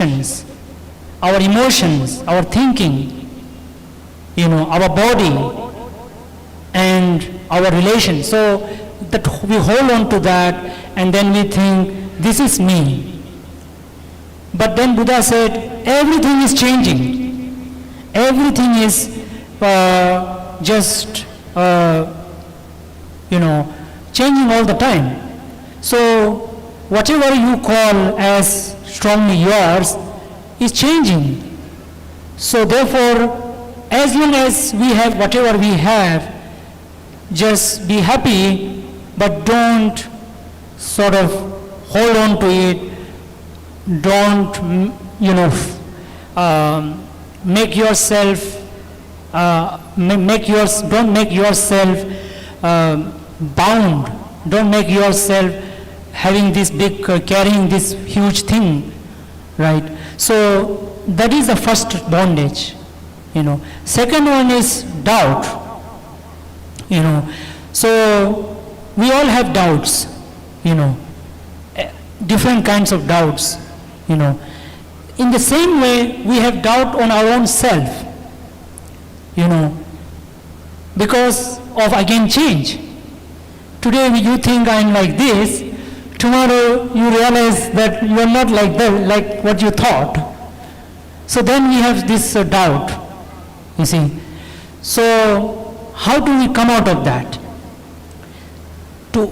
actions, our emotions, our thinking, our body and our relation. So that we hold on to that and then we think, this is me. But then Buddha said, everything is changing. Everything is just, changing all the time. So whatever you call as strongly yours is changing. So therefore, as long as we have whatever we have, just be happy, but don't sort of hold on to it. Don't, make yourself, don't make yourself bound. Don't make yourself having this big, carrying this huge thing, right? So that is the first bondage, Second one is doubt, So we all have doubts, different kinds of doubts, In the same way, we have doubt on our own self, because of, again, change. Today you think I'm like this, tomorrow you realize that you are not like that, like what you thought. So then we have this doubt, you see. So how do we come out of that? To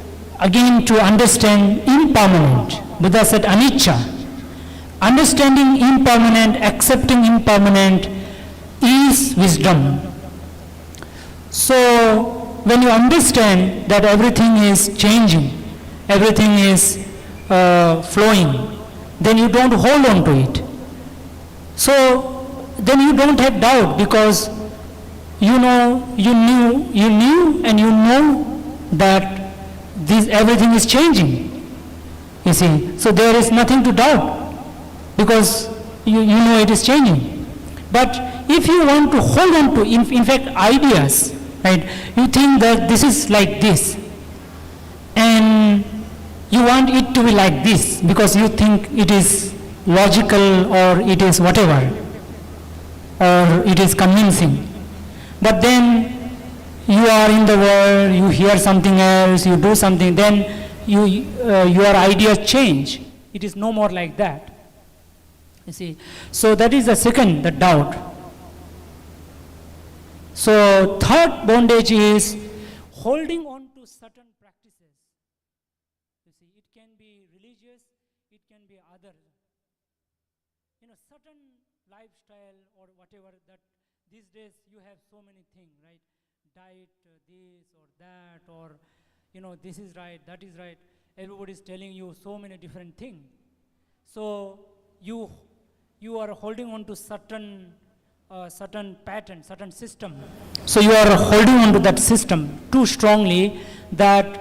understand impermanent. Buddha said anicca. Understanding impermanent, accepting impermanent is wisdom. So when you understand that everything is changing, everything is flowing, then you don't hold on to it. So then you don't have doubt, because you knew and you know that everything is changing, you see. So there is nothing to doubt, because you know it is changing. But if you want to hold on to, in fact, ideas, right? You think that this is like this, and you want it to be like this because you think it is logical or it is whatever, or it is convincing. But then you are in the world, you hear something else, you do something, then your ideas change. It is no more like that. You see. So that is the second, the doubt. So third bondage is holding on to certain practices. You see, it can be religious, it can be other. Certain lifestyle or whatever that these days you have so many things, right? Diet, this or that, or this is right, that is right. Everybody is telling you so many different things. So you are holding on to certain pattern, certain system. So you are holding on to that system too strongly that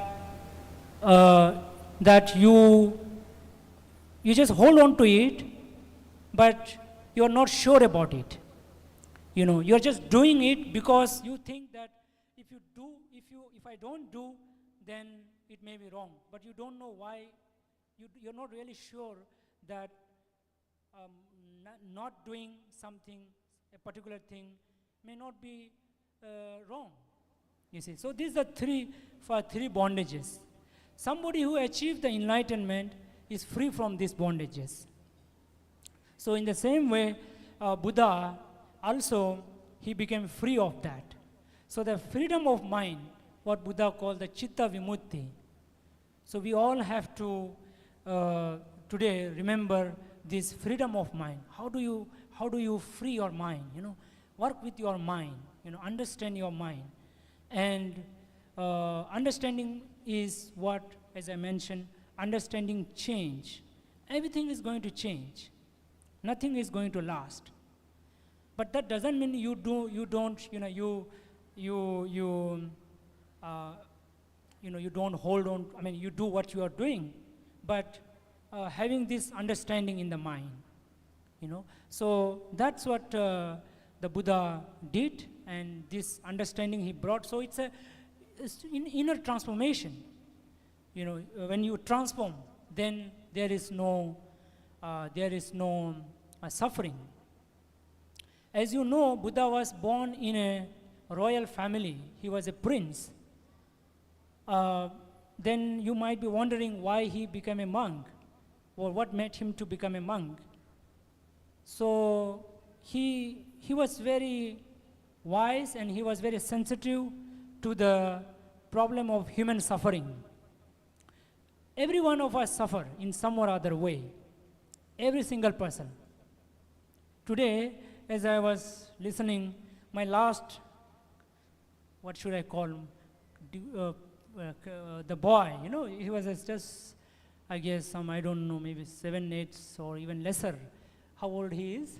you just hold on to it, but you are not sure about it. You are just doing it because you think that if I don't do, then it may be wrong. But you don't know why. You're not really sure that not doing something, a particular thing, may not be wrong. You see. So these are three bondages. Somebody who achieved the enlightenment is free from these bondages. So in the same way, Buddha also, he became free of that. So the freedom of mind, what Buddha called the chitta vimutti. So we all have to today remember this freedom of mind. How do you free your mind? Work with your mind. Understand your mind. And understanding is what, as I mentioned, understanding change. Everything is going to change. Nothing is going to last. But that doesn't mean you don't hold on. I mean, you do what you are doing, but having this understanding in the mind, So that's what the Buddha did, and this understanding he brought. So it's an inner transformation. When you transform, then there is no suffering. As you know, Buddha was born in a royal family. He was a prince. Then you might be wondering why he became a monk, or what made him to become a monk. So he was very wise, and he was very sensitive to the problem of human suffering. Every one of us suffer in some or other way. Every single person. Today, as I was listening, my last, what should I call him? The boy, he was just, I guess, I don't know, maybe 7, 8 or even lesser. How old he is?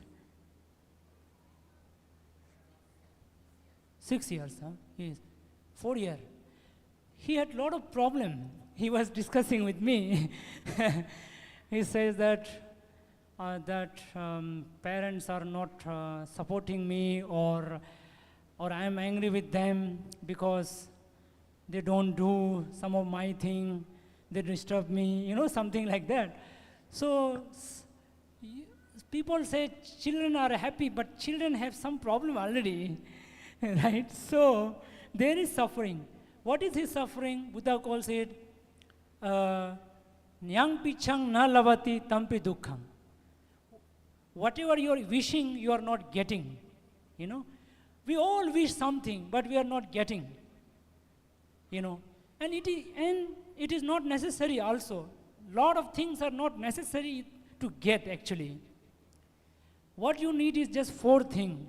6 years, huh? He is 4 years. He had a lot of problem. He was discussing with me. He says that parents are not supporting me, or I am angry with them because they don't do some of my thing, they disturb me, something like that. So people say children are happy, but children have some problem already, right? So there is suffering. What is his suffering? Buddha calls it Nyang pichang na lavati tampi dukkham. Whatever you are wishing, you are not getting. We all wish something, but we are not getting. And it is not necessary also. Lot of things are not necessary to get actually. What you need is just 4 things,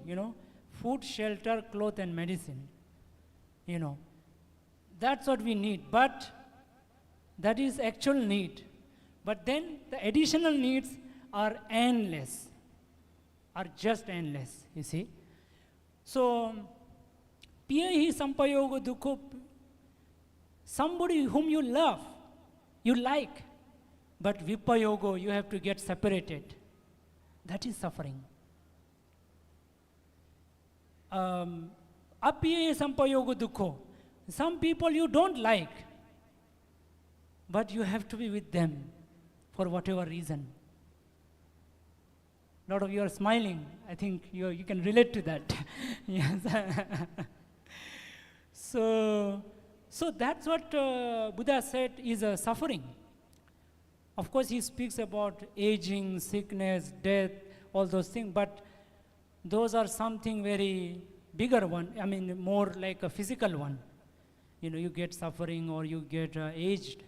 food, shelter, cloth, and medicine. That's what we need. But that is actual need. But then the additional needs are endless, are just endless, you see. So, piyahi sampayogo dukho, somebody whom you love, you like, but vipayogo, you have to get separated. That is suffering. Apiyahi sampayogo dukho, some people you don't like, but you have to be with them for whatever reason. A lot of you are smiling. I think you can relate to that. Yes. So that's what Buddha said is a suffering. Of course, he speaks about aging, sickness, death, all those things, but those are something very bigger one. More like a physical one. You get suffering or you get aged.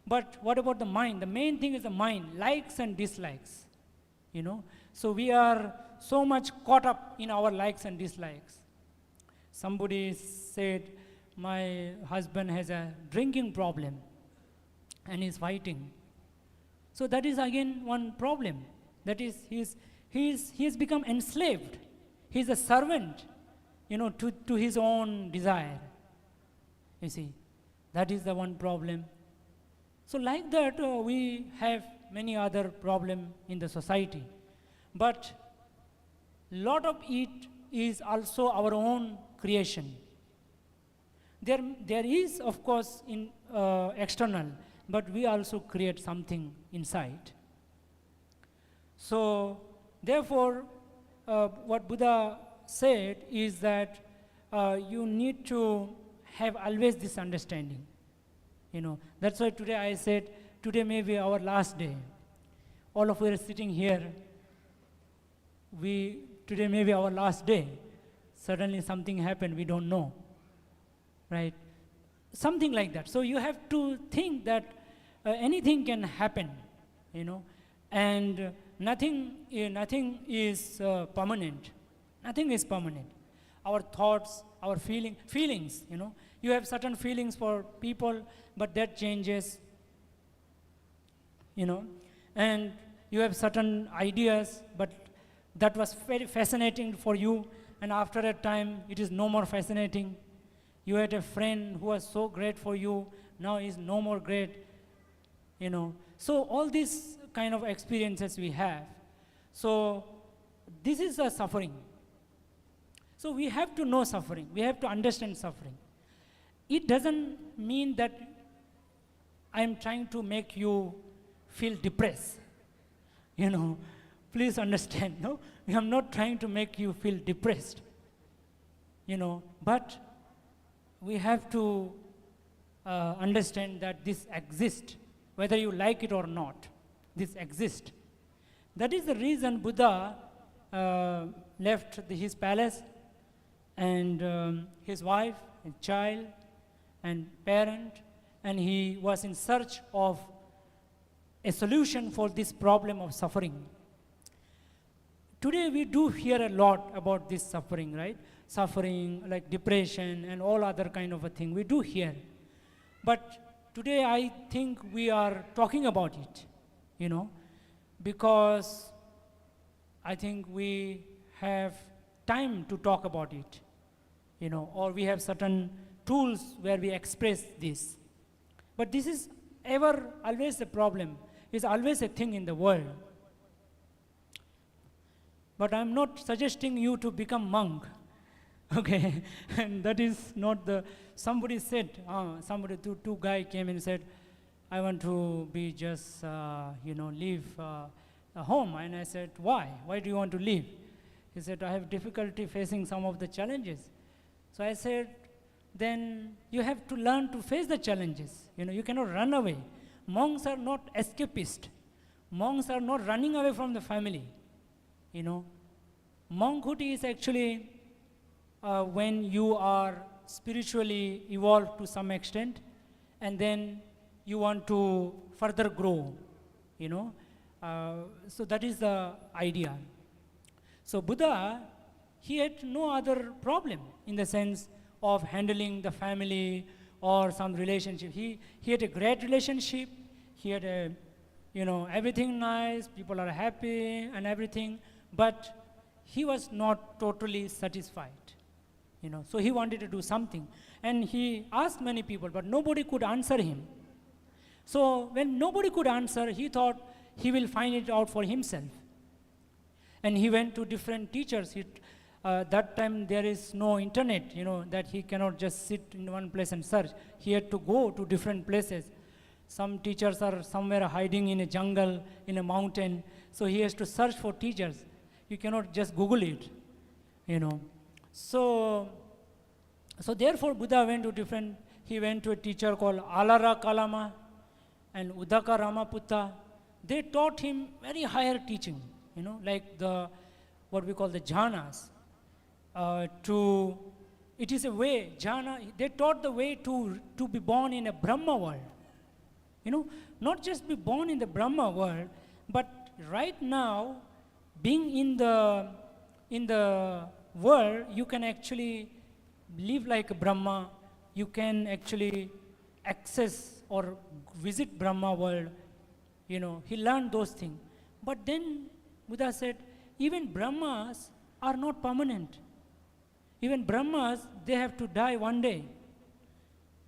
But what about the mind? The main thing is the mind, likes and dislikes. So we are so much caught up in our likes and dislikes. Somebody said, my husband has a drinking problem and he's fighting. So that is again one problem. That is, he has become enslaved. He's a servant, to his own desire. You see, that is the one problem. So like that, we have many other problems in the society. But lot of it is also our own creation. There is, of course, in external, but we also create something inside. So, therefore, what Buddha said is that you need to have always this understanding. That's why today I said, today may be our last day. All of us are sitting here. Today may be our last day. Suddenly something happened, we don't know. Right? Something like that. So you have to think that anything can happen, and nothing is permanent. Nothing is permanent. Our thoughts, our feelings, you have certain feelings for people, but that changes, and you have certain ideas, but that was very fascinating for you, and after a time, it is no more fascinating. You had a friend who was so great for you, now is no more great, So all these kind of experiences we have. So this is a suffering. So we have to know suffering. We have to understand suffering. It doesn't mean that I am trying to make you feel depressed, Please understand, no? I'm not trying to make you feel depressed, but we have to understand that this exists, whether you like it or not. This exists. That is the reason Buddha left his palace and his wife and child and parent, and he was in search of a solution for this problem of suffering. Today we do hear a lot about this suffering, right? Suffering like depression and all other kind of a thing. We do hear. But today I think we are talking about it, because I think we have time to talk about it, or we have certain tools where we express this. But this is always a problem. It's always a thing in the world. But I'm not suggesting you to become monk, okay? And that is not somebody said, two guy came and said, I want to be just, leave home. And I said, why? Why do you want to leave? He said, I have difficulty facing some of the challenges. So I said, then you have to learn to face the challenges. You cannot run away. Monks are not escapist. Monks are not running away from the family. Monkhood is actually when you are spiritually evolved to some extent, and then you want to further grow, so that is the idea. So Buddha, he had no other problem in the sense of handling the family or some relationship. He had a great relationship. He had everything nice, people are happy and everything, but he was not totally satisfied. So he wanted to do something. And he asked many people, but nobody could answer him. So when nobody could answer, he thought he will find it out for himself. And he went to different teachers. That time there is no internet, that he cannot just sit in one place and search. He had to go to different places. Some teachers are somewhere hiding in a jungle, in a mountain. So he has to search for teachers. You cannot just Google it, So therefore Buddha went to a teacher called Alara Kalama and Udaka Ramaputta. They taught him very higher teaching, like what we call the jhanas. It is a way, jhana, they taught the way to be born in a Brahma world. Not just be born in the Brahma world, but right now, being in the world, you can actually live like a Brahma. You can actually access or visit Brahma world. He learned those things. But then Buddha said, even Brahmas are not permanent. Even Brahmas, they have to die one day.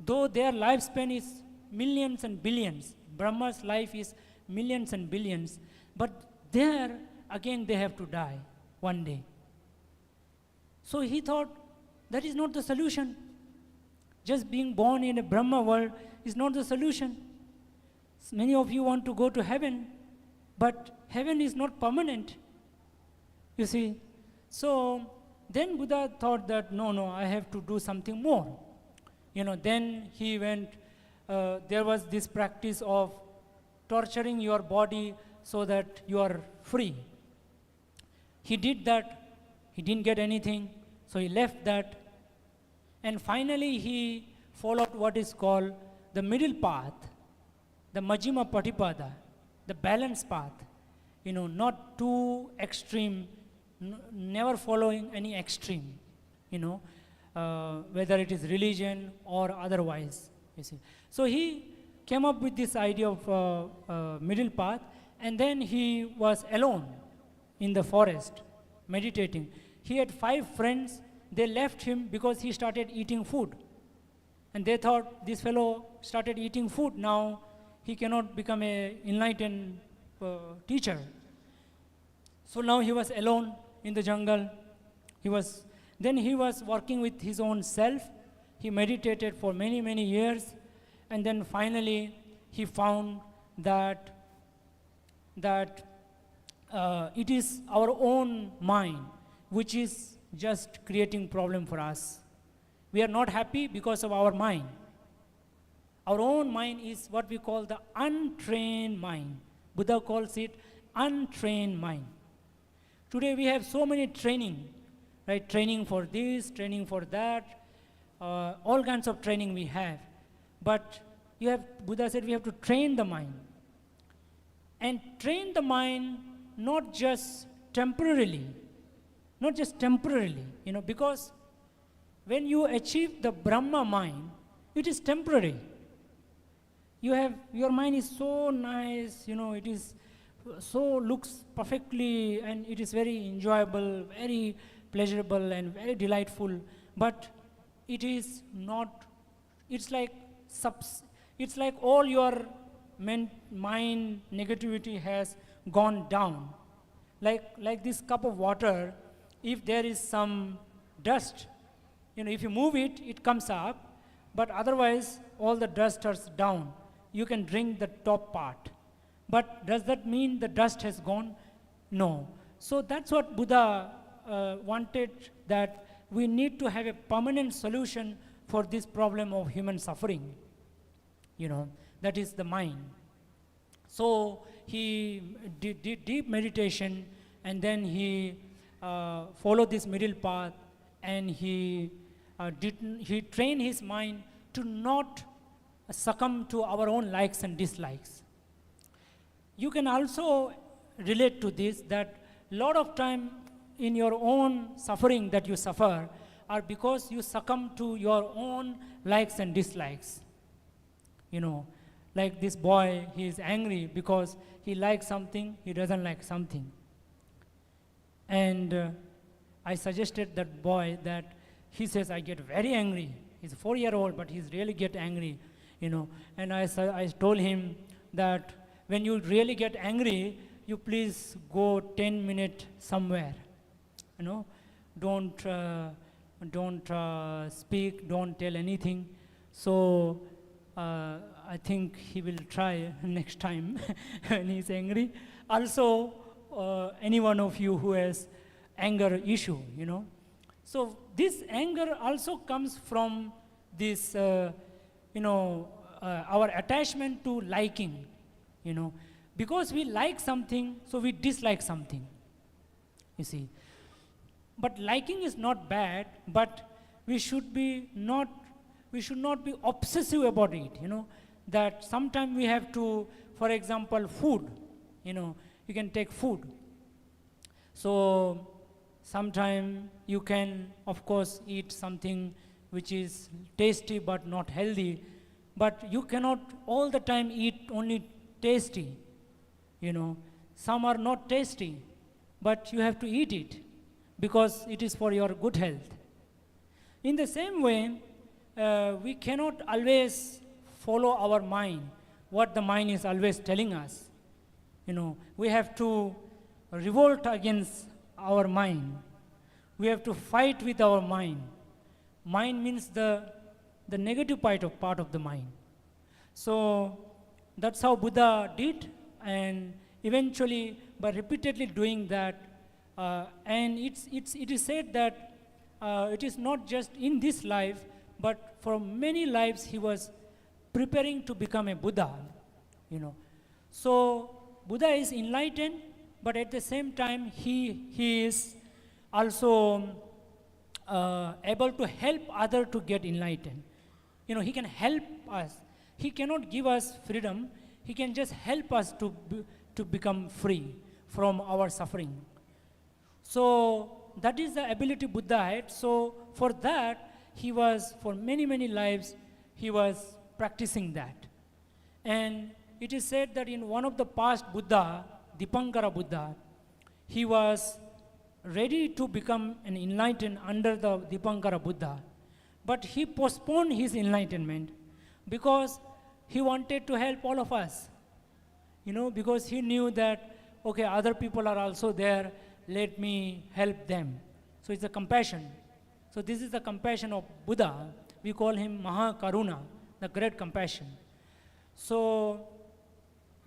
Though their lifespan is millions and billions, Brahma's life is millions and billions, but there again they have to die one day. So he thought that is not the solution. Just being born in a Brahma world is not the solution. Many of you want to go to heaven, but heaven is not permanent. You see. So then Buddha thought that no, I have to do something more. Then he went, there was this practice of torturing your body so that you are free. He did that, he didn't get anything, so he left that. And finally he followed what is called the middle path, the Majjhima Patipada, the balanced path. Not too extreme, never following any extreme, whether it is religion or otherwise, you see. So he came up with this idea of middle path, and then he was alone in the forest, meditating. He had 5 friends. They left him because he started eating food. And they thought, this fellow started eating food, now he cannot become an enlightened teacher. So now he was alone in the jungle. Then he was working with his own self. He meditated for many, many years. And then finally he found that it is our own mind which is just creating problem for us. We are not happy because of our mind. Our own mind is what we call the untrained mind. Buddha calls it untrained mind. Today we have so many training, right? Training for this, training for that, all kinds of training we have. But Buddha said we have to train the mind. And train the mind not just temporarily, because when you achieve the Brahma mind, it is temporary. Your mind is so nice, it is so looks perfectly, and it is very enjoyable, very pleasurable and very delightful, but it is not, it's like all your mind negativity has gone down. Like this cup of water, if there is some dust, if you move it, it comes up, but otherwise all the dust is down. You can drink the top part. But does that mean the dust has gone? No. So that's what Buddha wanted, that we need to have a permanent solution for this problem of human suffering. That is the mind. So he did deep meditation, and then he followed this middle path, and he trained his mind to not succumb to our own likes and dislikes. You can also relate to this, that a lot of time in your own suffering that you suffer are because you succumb to your own likes and dislikes. Like this boy, he is angry because he likes something, he doesn't like something. And I suggested that boy that he says, I get very angry. He's a 4-year-old, but he's really get angry, And I told him that when you really get angry, you please go 10 minutes somewhere. Don't speak, don't tell anything. So I think he will try next time when he's angry. Also, any one of you who has anger issue, So this anger also comes from this, our attachment to liking, Because we like something, so we dislike something, you see. But liking is not bad, but we should not be obsessive about it, that sometimes we have to, for example, food, you can take food. So sometime you can, of course, eat something which is tasty but not healthy, but you cannot all the time eat only tasty, Some are not tasty, but you have to eat it because it is for your good health. In the same way, we cannot always follow our mind, what the mind is always telling us. We have to revolt against our mind. We have to fight with our mind. Mind means the negative part of the mind. So that's how Buddha did, and eventually by repeatedly doing that, and it is said that it is not just in this life, but for many lives he was preparing to become a Buddha. So Buddha is enlightened, but at the same time he is also able to help others to get enlightened. He can help us. He cannot give us freedom. He can just help us to become free from our suffering. So that is the ability Buddha had. So for that, for many lives, he was practicing that. And it is said that in one of the past Buddha, Dipankara Buddha, he was ready to become an enlightened under the Dipankara Buddha. But he postponed his enlightenment because he wanted to help all of us. Because he knew that, okay, other people are also there, let me help them. So it's a compassion. So this is the compassion of Buddha. We call him Mahakaruna, the great compassion. So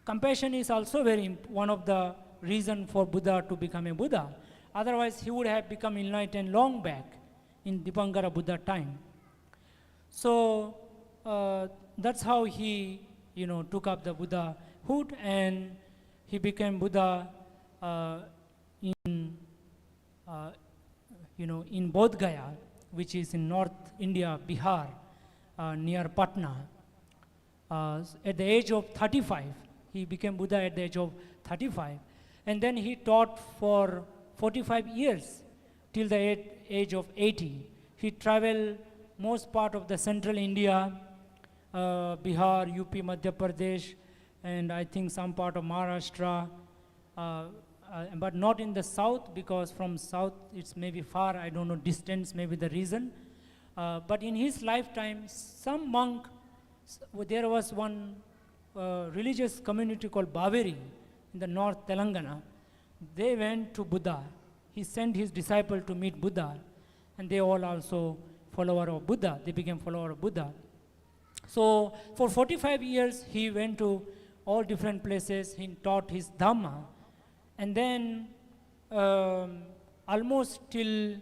compassion is also one of the reason for Buddha to become a Buddha. Otherwise, he would have become enlightened long back in Dipankara Buddha time. So that's how he, took up the Buddhahood, and he became Buddha in Bodh Gaya, which is in North India, Bihar, near Patna. At the age of 35, he became Buddha at the age of 35, and then he taught for 45 years till the age of 80. He traveled most part of the central India, Bihar, UP, Madhya Pradesh, and I think some part of Maharashtra, but not in the south, because from south it's maybe far, I don't know, distance may be the reason. But in his lifetime, some monk, there was one religious community called Baveri in the north Telangana. They went to Buddha. He sent his disciple to meet Buddha, and they all also follower of Buddha. They became follower of Buddha. So for 45 years, he went to all different places. He taught his Dhamma. And then almost till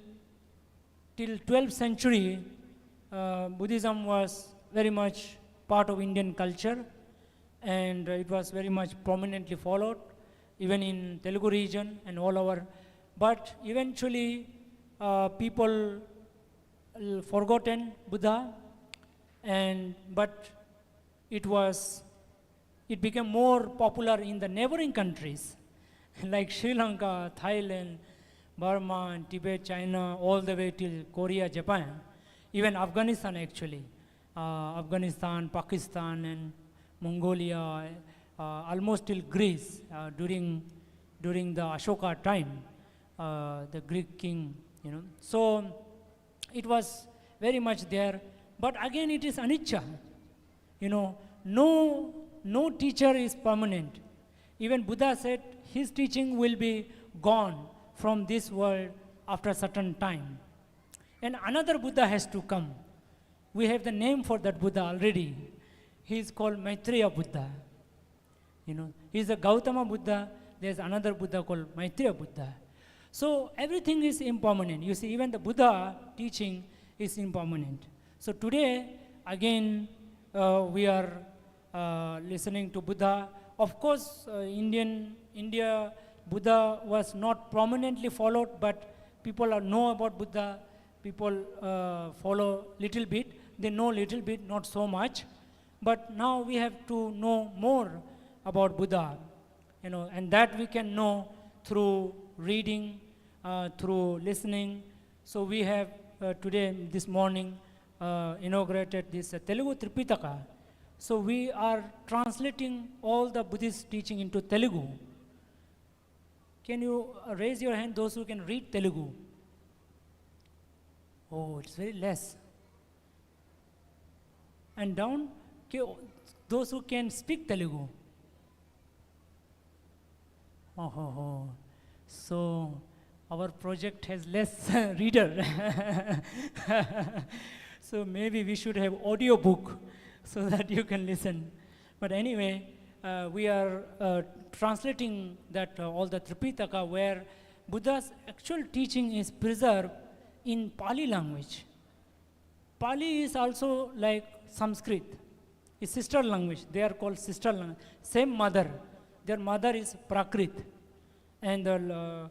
12th century, Buddhism was very much part of Indian culture, and it was very much prominently followed, even in Telugu region and all over. But eventually, people forgotten Buddha, but it became more popular in the neighboring countries like Sri Lanka, Thailand, Burma, and Tibet, China, all the way till Korea, Japan, even Afghanistan actually. Afghanistan, Pakistan, and Mongolia, almost till Greece during the Ashoka time, the Greek king, So it was very much there, but again it is anicca. No teacher is permanent. Even Buddha said his teaching will be gone from this world after a certain time. And another Buddha has to come. We have the name for that Buddha already. He is called Maitreya Buddha. He is a Gautama Buddha. There is another Buddha called Maitreya Buddha. So everything is impermanent. You see, even the Buddha teaching is impermanent. So today, again, we are listening to Buddha. Of course, India, Buddha was not prominently followed, but people know about Buddha. People follow little bit. They know little bit, not so much. But now we have to know more about Buddha, and that we can know through reading, through listening. So we have today, this morning, inaugurated this Telugu Tripitaka. So we are translating all the Buddhist teaching into Telugu. Can you raise your hand, those who can read Telugu? Oh, it's very less. And down, those who can speak Telugu. Oh. So our project has less reader. So maybe we should have audio book so that you can listen. But anyway, we are translating that all the Tripitaka, where Buddha's actual teaching is preserved in Pali language. Pali is also like Sanskrit. It's sister language. They are called sister language. Same mother. Their mother is Prakrit, and the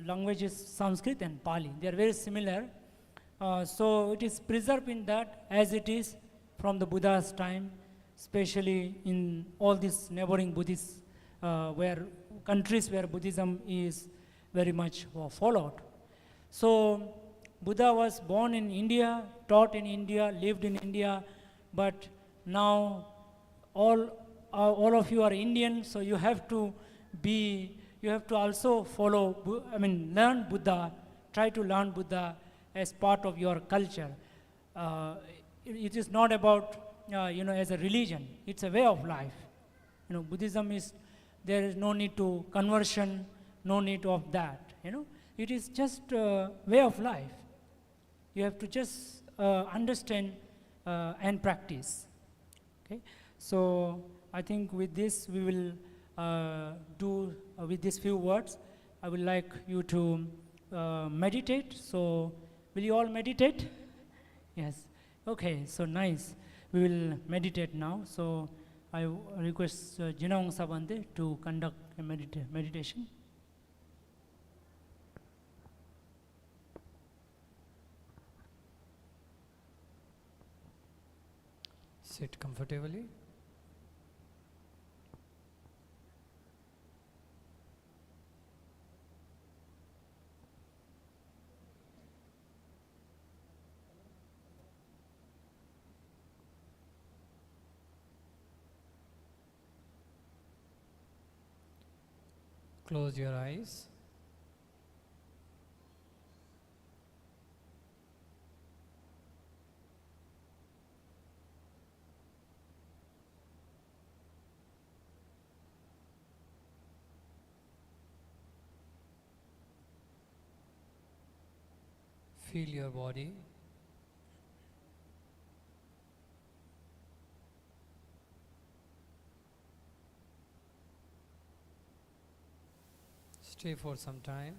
language is Sanskrit and Pali. They are very similar. So it is preserved in that as it is from the Buddha's time, especially in all these neighboring Buddhist countries where Buddhism is very much followed. So Buddha was born in India, taught in India, lived in India, but now all of you are Indian, so you have to also learn Buddha, try to learn Buddha as part of your culture. It is not about, as a religion, it's a way of life. Buddhism is, there is no need to conversion, no need of that, It is just a way of life. You have to just understand and practice. Okay? So I think with this we will do with these few words, I would like you to meditate. So, will you all meditate? Yes. Okay, so nice. We will meditate now. So, I request Jinong Sabande to conduct a meditation. Sit comfortably. Close your eyes. Feel your body. Stay for some time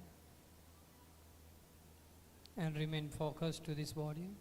and remain focused to this body.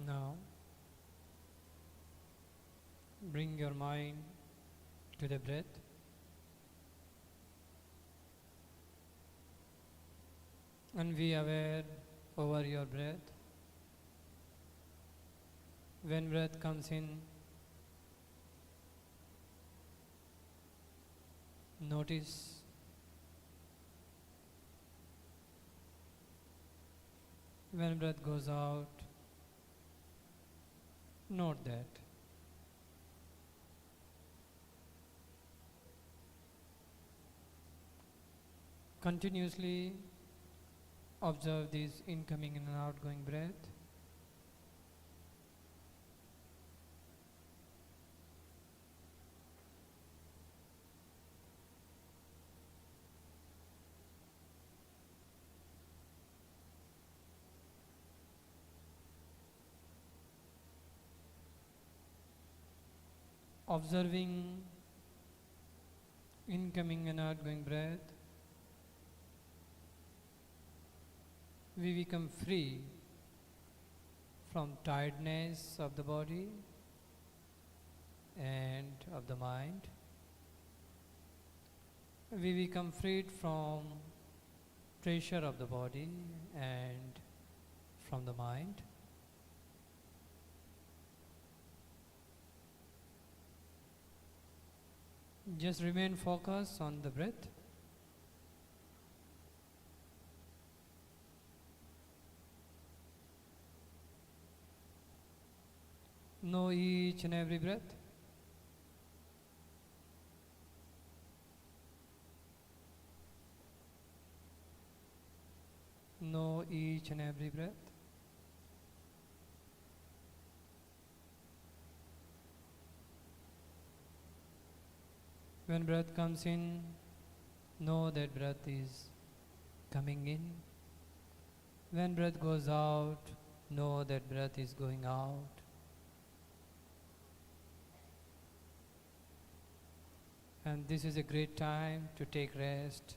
Now, bring your mind to the breath. And be aware over your breath. When breath comes in, notice. When breath goes out, note that. Continuously observe this incoming and outgoing breath. Observing incoming and outgoing breath, we become free from tiredness of the body and of the mind. We become freed from pressure of the body and from the mind. Just remain focused on the breath. Know each and every breath. Know each and every breath. When breath comes in, know that breath is coming in. When breath goes out, know that breath is going out. And this is a great time to take rest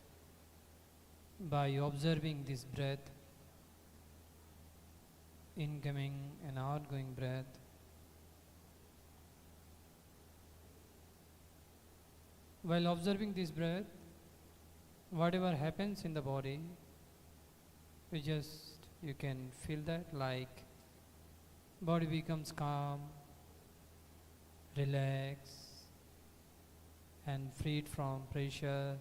by observing this breath, incoming and outgoing breath. While observing this breath, whatever happens in the body, you can feel that, like Body becomes calm, relaxed, and freed from pressure,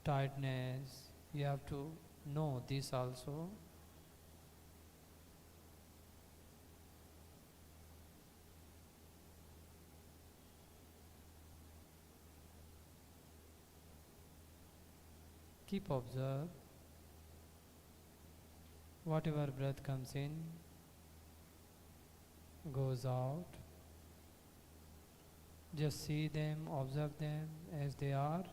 tiredness. You have to know this also. Keep observe. Whatever breath comes in, goes out. Just see them, observe them as they are.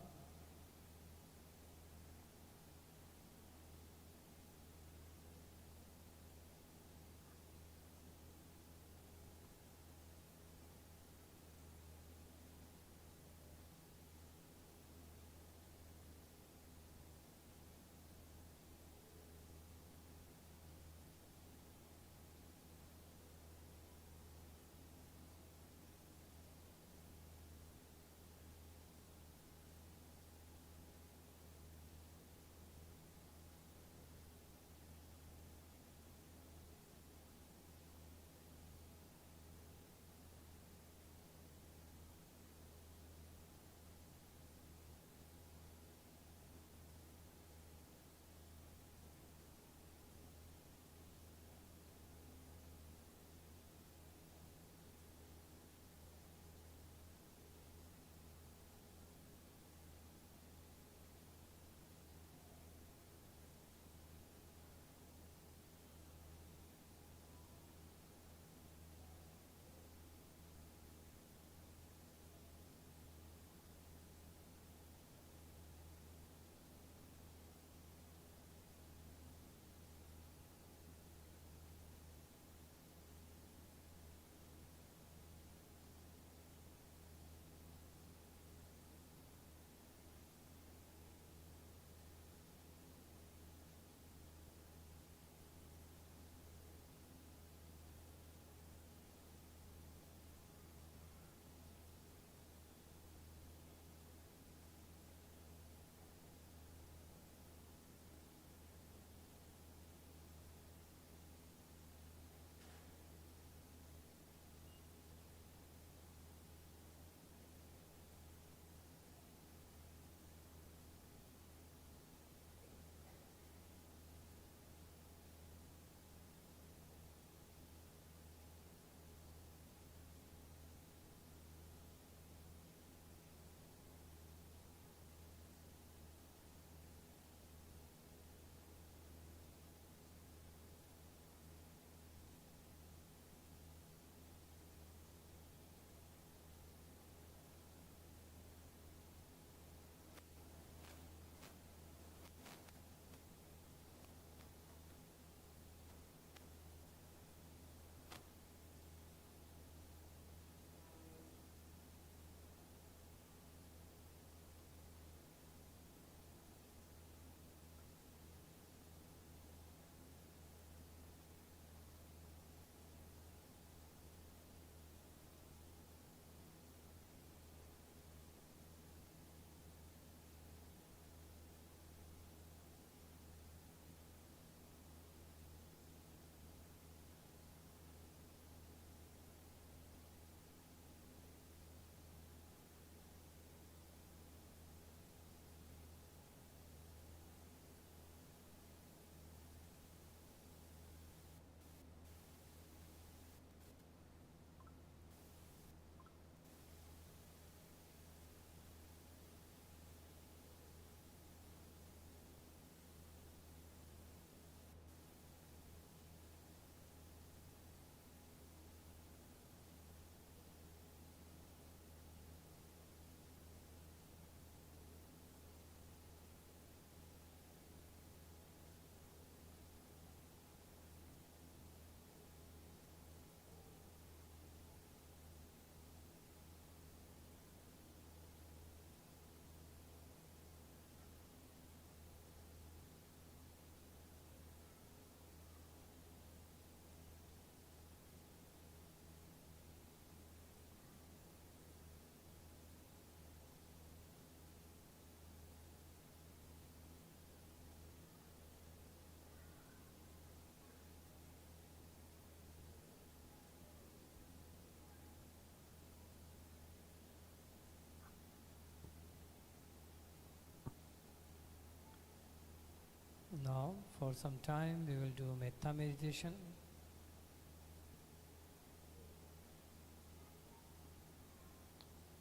For some time we will do metta meditation.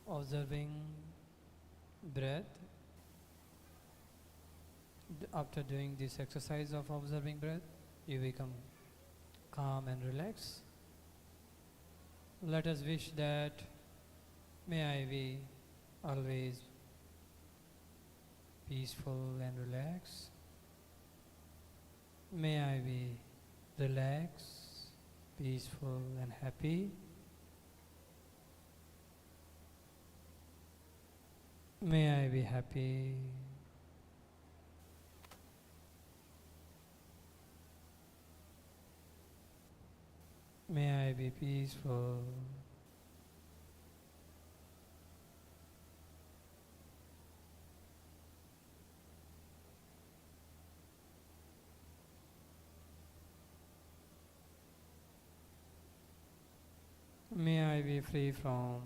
Observing breath. After doing this exercise of observing breath, you become calm and relaxed. Let us wish that may I be always peaceful and relaxed. May I be relaxed, peaceful and happy. May I be happy. May I be peaceful. May I be free from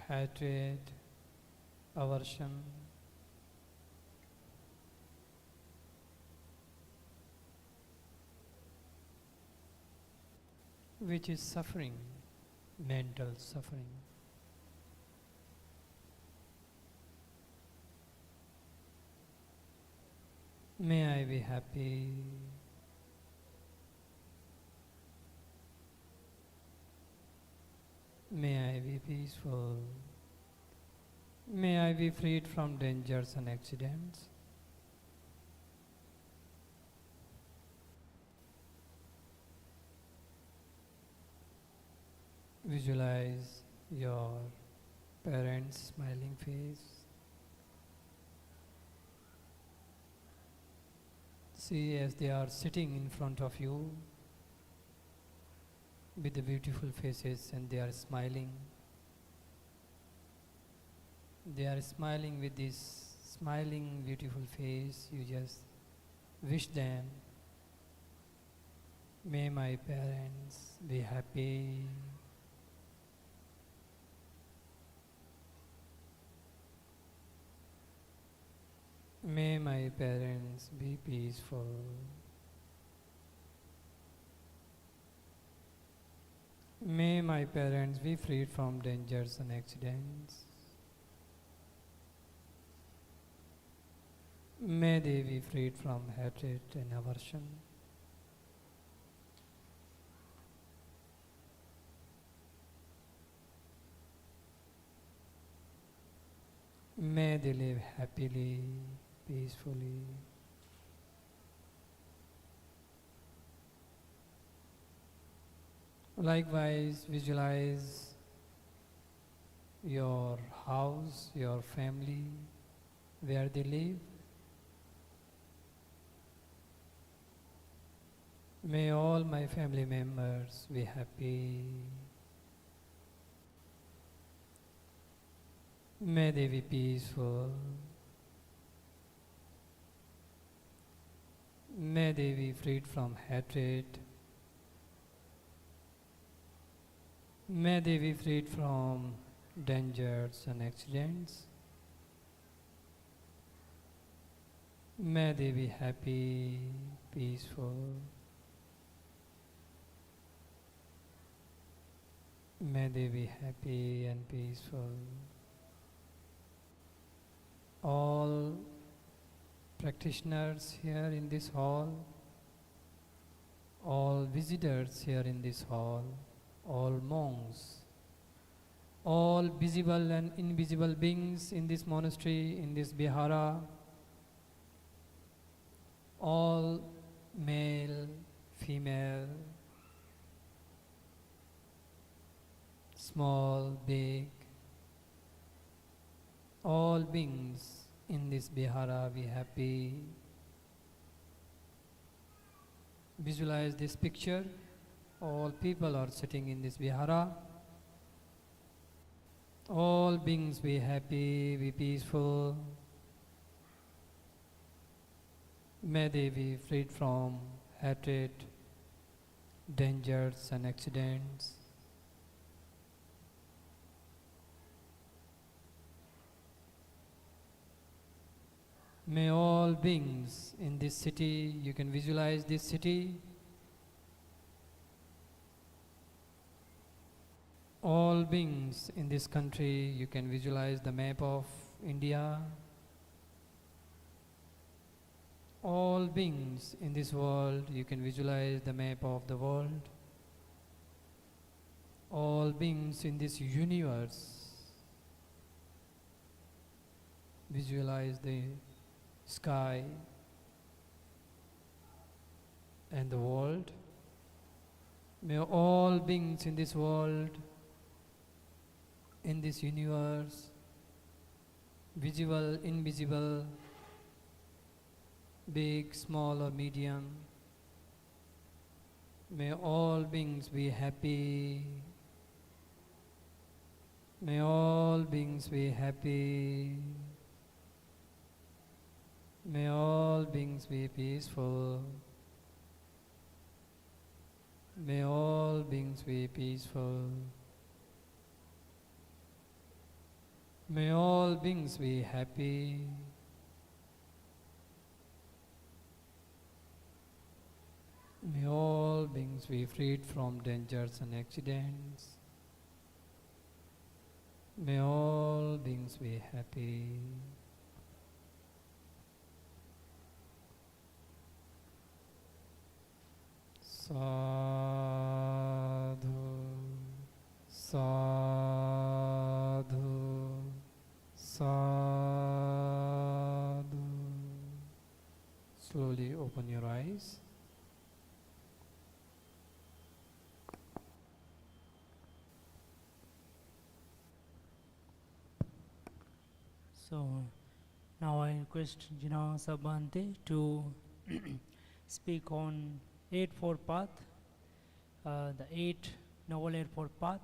hatred, aversion, which is suffering, mental suffering. May I be happy. May I be peaceful. May I be freed from dangers and accidents. Visualize your parents' smiling face. See as they are sitting in front of you with the beautiful faces and they are smiling. They are smiling with this smiling beautiful face. You just wish them, may my parents be happy. May my parents be peaceful. May my parents be freed from dangers and accidents. May they be freed from hatred and aversion. May they live happily, peacefully. Likewise, visualize your house, your family, where they live. May all my family members be happy. May they be peaceful. May they be freed from hatred. May they be freed from dangers and accidents. May they be happy, peaceful. May they be happy and peaceful. All practitioners here in this hall, all visitors here in this hall, all monks, all visible and invisible beings in this monastery, in this vihara, all male, female, small, big, all beings in this vihara be happy. Visualize this picture. All people are sitting in this vihara. All beings be happy, be peaceful. May they be freed from hatred, dangers and accidents. May all beings in this city, you can visualize this city, all beings in this country, you can visualize the map of India. All beings in this world, you can visualize the map of the world. All beings in this universe, visualize the sky and the world. May all beings in this world, in this universe, visible, invisible, big, small or medium, may all beings be happy. May all beings be happy. May all beings be peaceful. May all beings be peaceful. May all beings be happy. May all beings be freed from dangers and accidents. May all beings be happy. Sadhu, sadhu, sadhu. Slowly open your eyes. So now I request Jina Sabante to speak on Eightfold Path, the Noble Eightfold Path,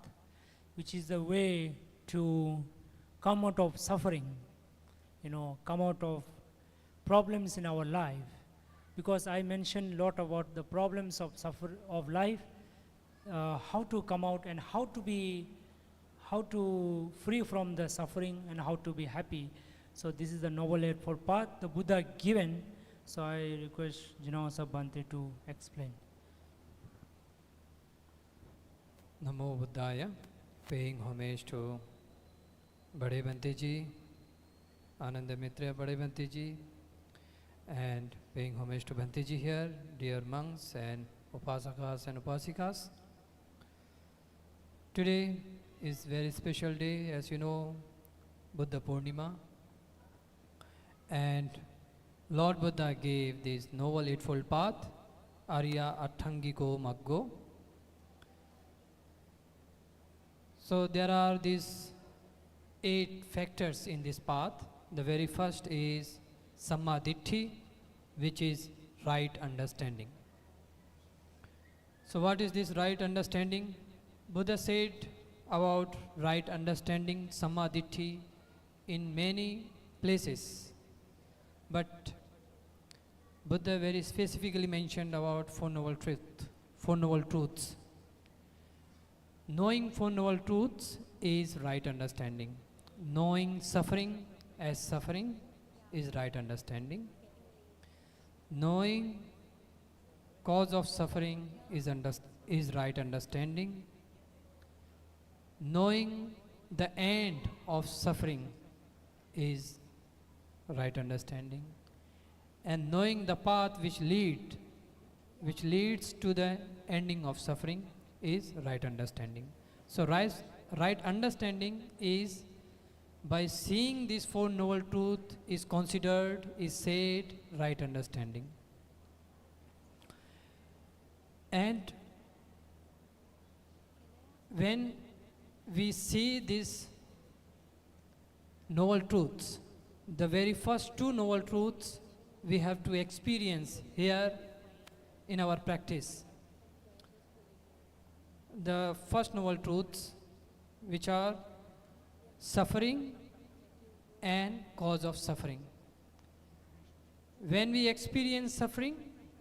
which is the way to come out of suffering, come out of problems in our life. Because I mentioned a lot about the problems of life, how to come out and how to free from the suffering and how to be happy. So this is the Noble Eightfold Path the Buddha given. So I request Jinawasa Bhante to explain. Namo Buddhaya, paying homage to Bade Bhante Ji, Ananda Mitra Bade Bhante Ji, and paying homage to Bhante Ji here, dear monks and Upasakas and Upasikas. Today is very special day, as you know, Buddha Purnima, and Lord Buddha gave this Noble Eightfold Path, Arya Athangiko Maggo. So there are these 8 factors in this path. The very first is Sammaditthi, which is right understanding. So what is this right understanding? Buddha said about right understanding, Sammaditthi, in many places. But Buddha very specifically mentioned about Four Noble Truths. Knowing Four Noble Truths is right understanding. Knowing suffering as suffering is right understanding. Knowing cause of suffering is right understanding. Knowing the end of suffering is right understanding. And knowing the path which leads to the ending of suffering is right understanding. So right understanding is, by seeing these Four Noble Truths, is said right understanding. And when we see these Noble Truths, the very first 2 Noble Truths we have to experience here in our practice. The first Noble Truths, which are suffering and cause of suffering. When we experience suffering,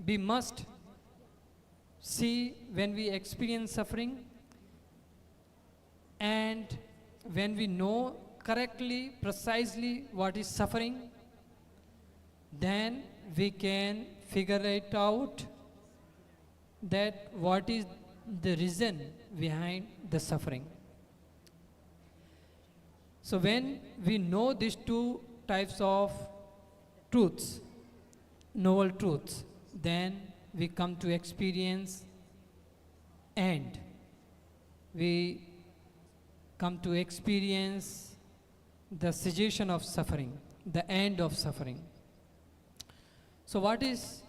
we must see when we experience suffering, and when we know correctly, precisely what is suffering, then we can figure it out that what is the reason behind the suffering. So when we know these two types of truths, noble truths, then we come to experience and we come to experience the cessation of suffering, the end of suffering. So what is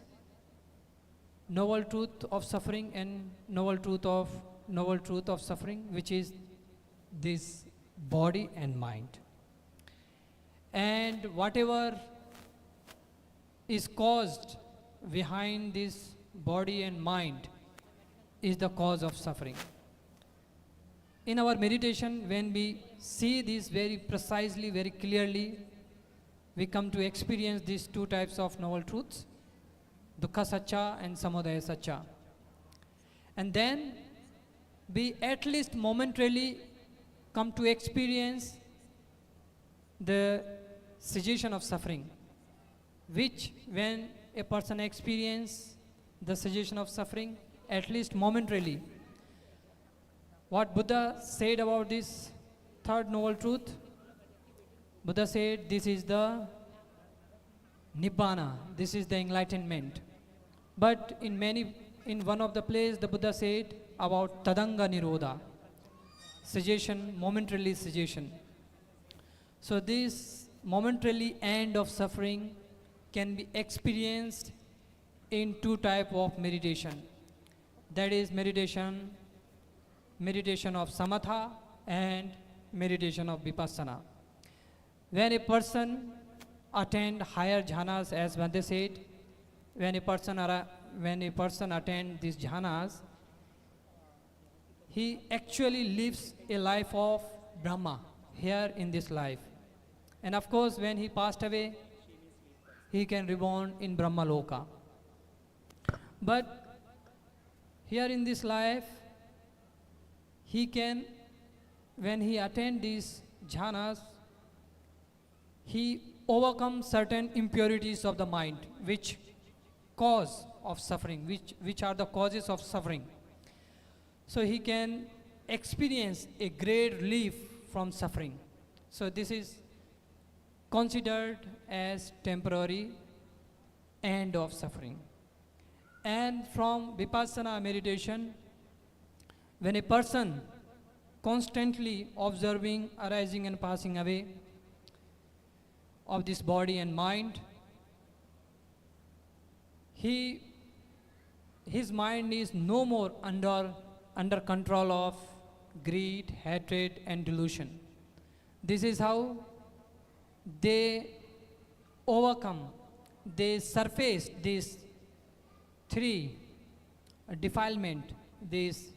noble truth of suffering and noble truth of suffering, which is this body and mind? And whatever is caused behind this body and mind is the cause of suffering. In our meditation, when we see this very precisely, very clearly, we come to experience these two types of noble truths, dukkha satcha and samudaya satcha. And then we at least momentarily come to experience the cessation of suffering, which when a person experiences the cessation of suffering, at least momentarily, what Buddha said about this third noble truth, Buddha said this is the Nibbana, this is the enlightenment. But in one of the places, the Buddha said about Tadanga Nirodha, cessation, momentarily cessation. So this momentarily end of suffering can be experienced in two types of meditation. That is meditation of samatha and meditation of vipassana. When a person attend higher jhanas, as Bhante said, when a person attend these jhanas, he actually lives a life of Brahma here in this life. And of course, when he passed away, he can reborn in Brahma Loka. But here in this life, he can, when he attend these jhanas, he overcomes certain impurities of the mind, which cause of suffering, which are the causes of suffering. So he can experience a great relief from suffering. So this is considered as temporary end of suffering. And from vipassana meditation, when a person constantly observing arising and passing away of this body and mind, his mind is no more under control of greed, hatred and delusion. This is how they overcome, they surface these three defilement, these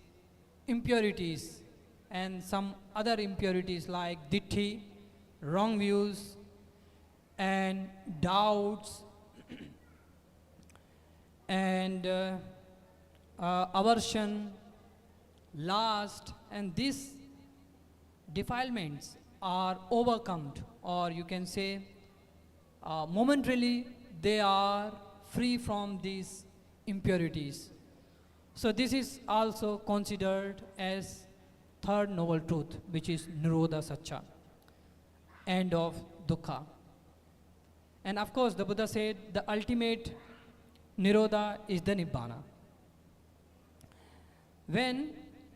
impurities and some other impurities like ditthi, wrong views and doubts and aversion, lust, and these defilements are overcome, or you can say momentarily they are free from these impurities. So this is also considered as third noble truth, which is Nirodha Satcha, end of dukkha. And of course the Buddha said the ultimate Nirodha is the Nibbana. When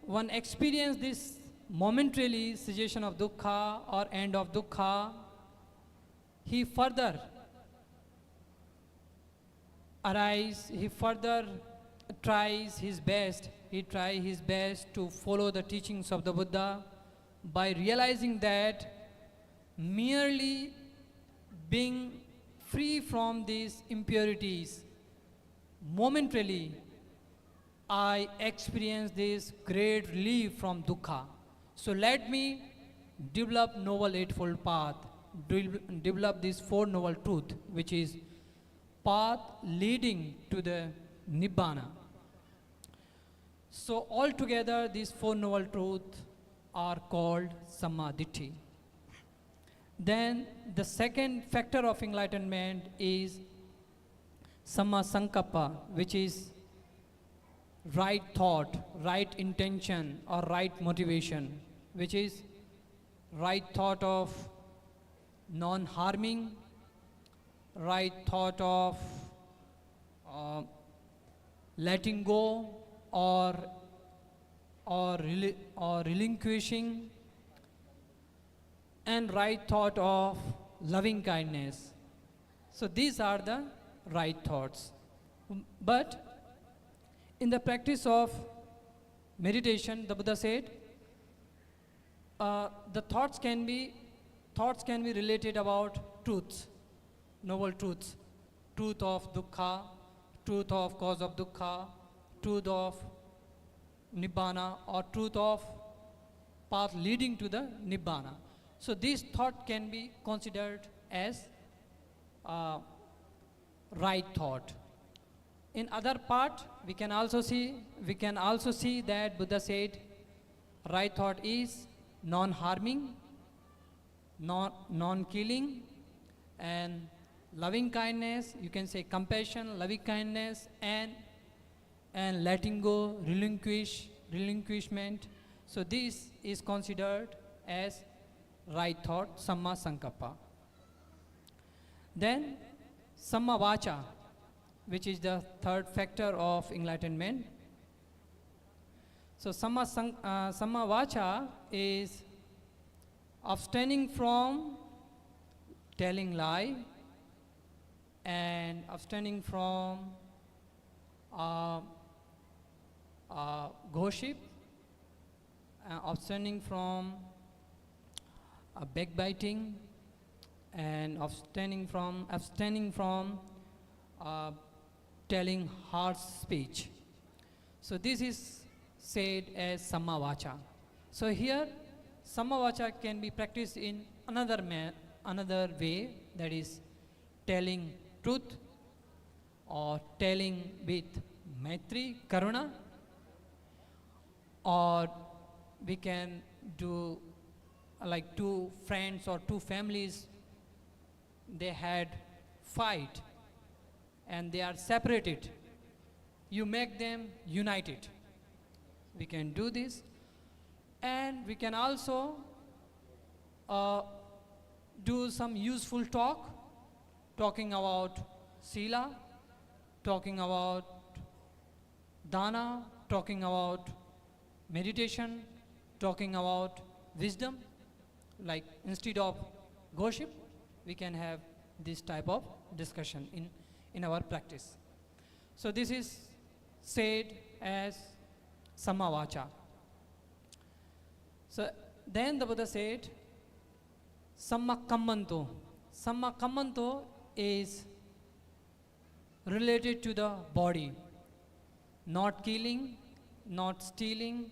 one experiences this momentarily cessation of dukkha or end of dukkha, he further tries his best to follow the teachings of the Buddha by realizing that merely being free from these impurities, momentarily I experience this great relief from dukkha. So let me develop Noble Eightfold Path, develop this Four Noble Truth, which is path leading to the Nibbana. So altogether these Four Noble Truths are called Sammaditthi. Then the second factor of enlightenment is Samma Sankappa, which is right thought, right intention, or right motivation, which is right thought of non-harming, right thought of letting go or relinquishing, and right thought of loving kindness. So these are the right thoughts. But in the practice of meditation, the Buddha said, the thoughts can be related about truths, noble truths, truth of dukkha, truth of cause of dukkha, truth of nibbana, or truth of path leading to the nibbana. So this thought can be considered as right thought. In other part, we can also see that Buddha said right thought is non-harming, non-killing, and loving kindness. You can say compassion, loving kindness, and letting go, relinquishment. So this is considered as right thought, samma sankappa. Then samma vacha, which is the third factor of enlightenment. So samma vacha is abstaining from telling lie, and abstaining from gossip, abstaining from backbiting, and abstaining from telling harsh speech. So this is said as samma vacha. So here samma vacha can be practiced in another way, that is telling truth, or telling with maitri, karuna, or we can do like two friends or two families, they had fight and they are separated. You make them united. We can do this. And we can also do some useful talking about sila, talking about dana, talking about meditation, talking about wisdom. Like instead of gossip, we can have this type of discussion in our practice. So this is said as samma vacha. So then the Buddha said samma kammanto. Samma kammanto is related to the body, not killing, not stealing,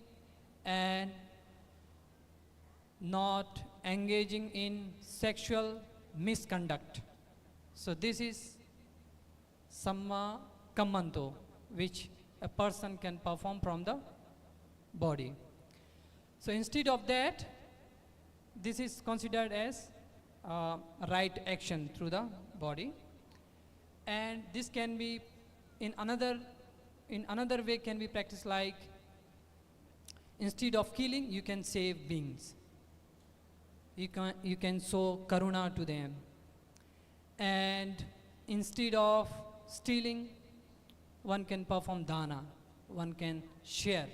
and not engaging in sexual misconduct. So this is samma kammanto, which a person can perform from the body. So instead of that, this is considered as right action through the body, and this can be in another way can be practiced like instead of killing, you can save beings. You can show karuna to them, and instead of stealing, one can perform dana, one can share.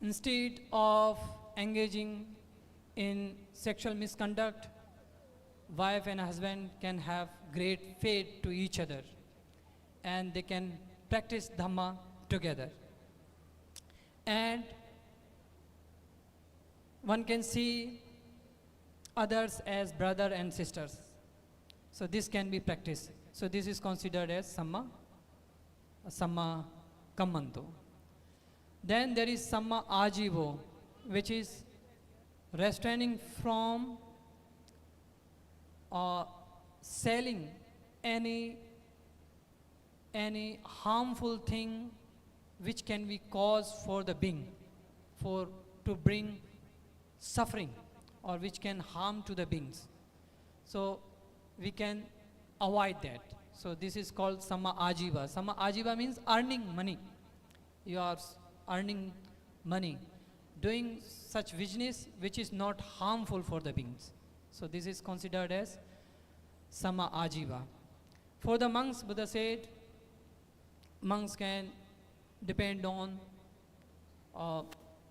Instead of engaging in sexual misconduct, wife and husband can have great faith to each other, and they can practice dhamma together. And one can see others as brother and sisters. So this can be practiced. So this is considered as samma kammanto. Then there is samma ajivo, which is restraining from selling any harmful thing which can be cause for the being, to bring suffering, or which can harm to the beings. So we can avoid that. So this is called Samma Ajiva. Samma Ajiva means earning money. You are earning money, doing such business which is not harmful for the beings. So this is considered as Samma Ajiva. For the monks, Buddha said, monks can depend on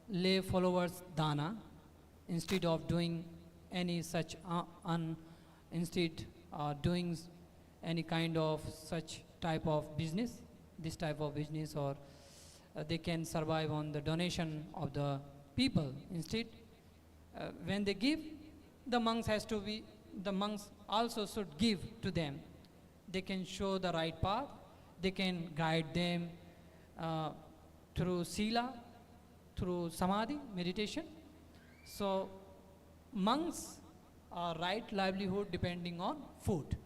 lay followers dana instead of doing any such instead doing any kind of such type of business, this type of business, or they can survive on the donation of the people. Instead, when they give, the monks also should give to them. They can show the right path, they can guide them through sila, through samadhi, meditation. So monks are right livelihood depending on food.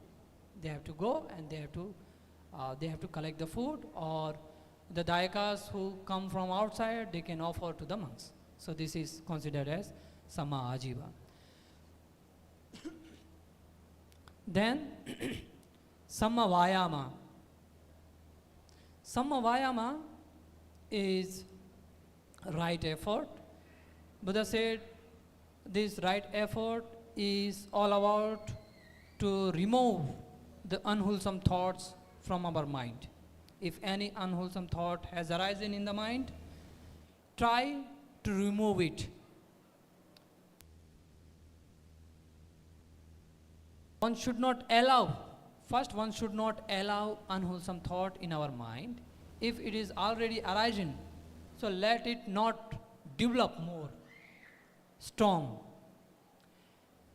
They have to go and they have to collect the food, or the dayakas who come from outside, they can offer to the monks. So this is considered as Samma Ajiva. Then Samma Vayama. Samma Vayama is right effort. Buddha said this right effort is all about to remove the unwholesome thoughts from our mind. If any unwholesome thought has arisen in the mind, try to remove it. One should not allow unwholesome thought in our mind. If it is already arisen, so let it not develop more strong.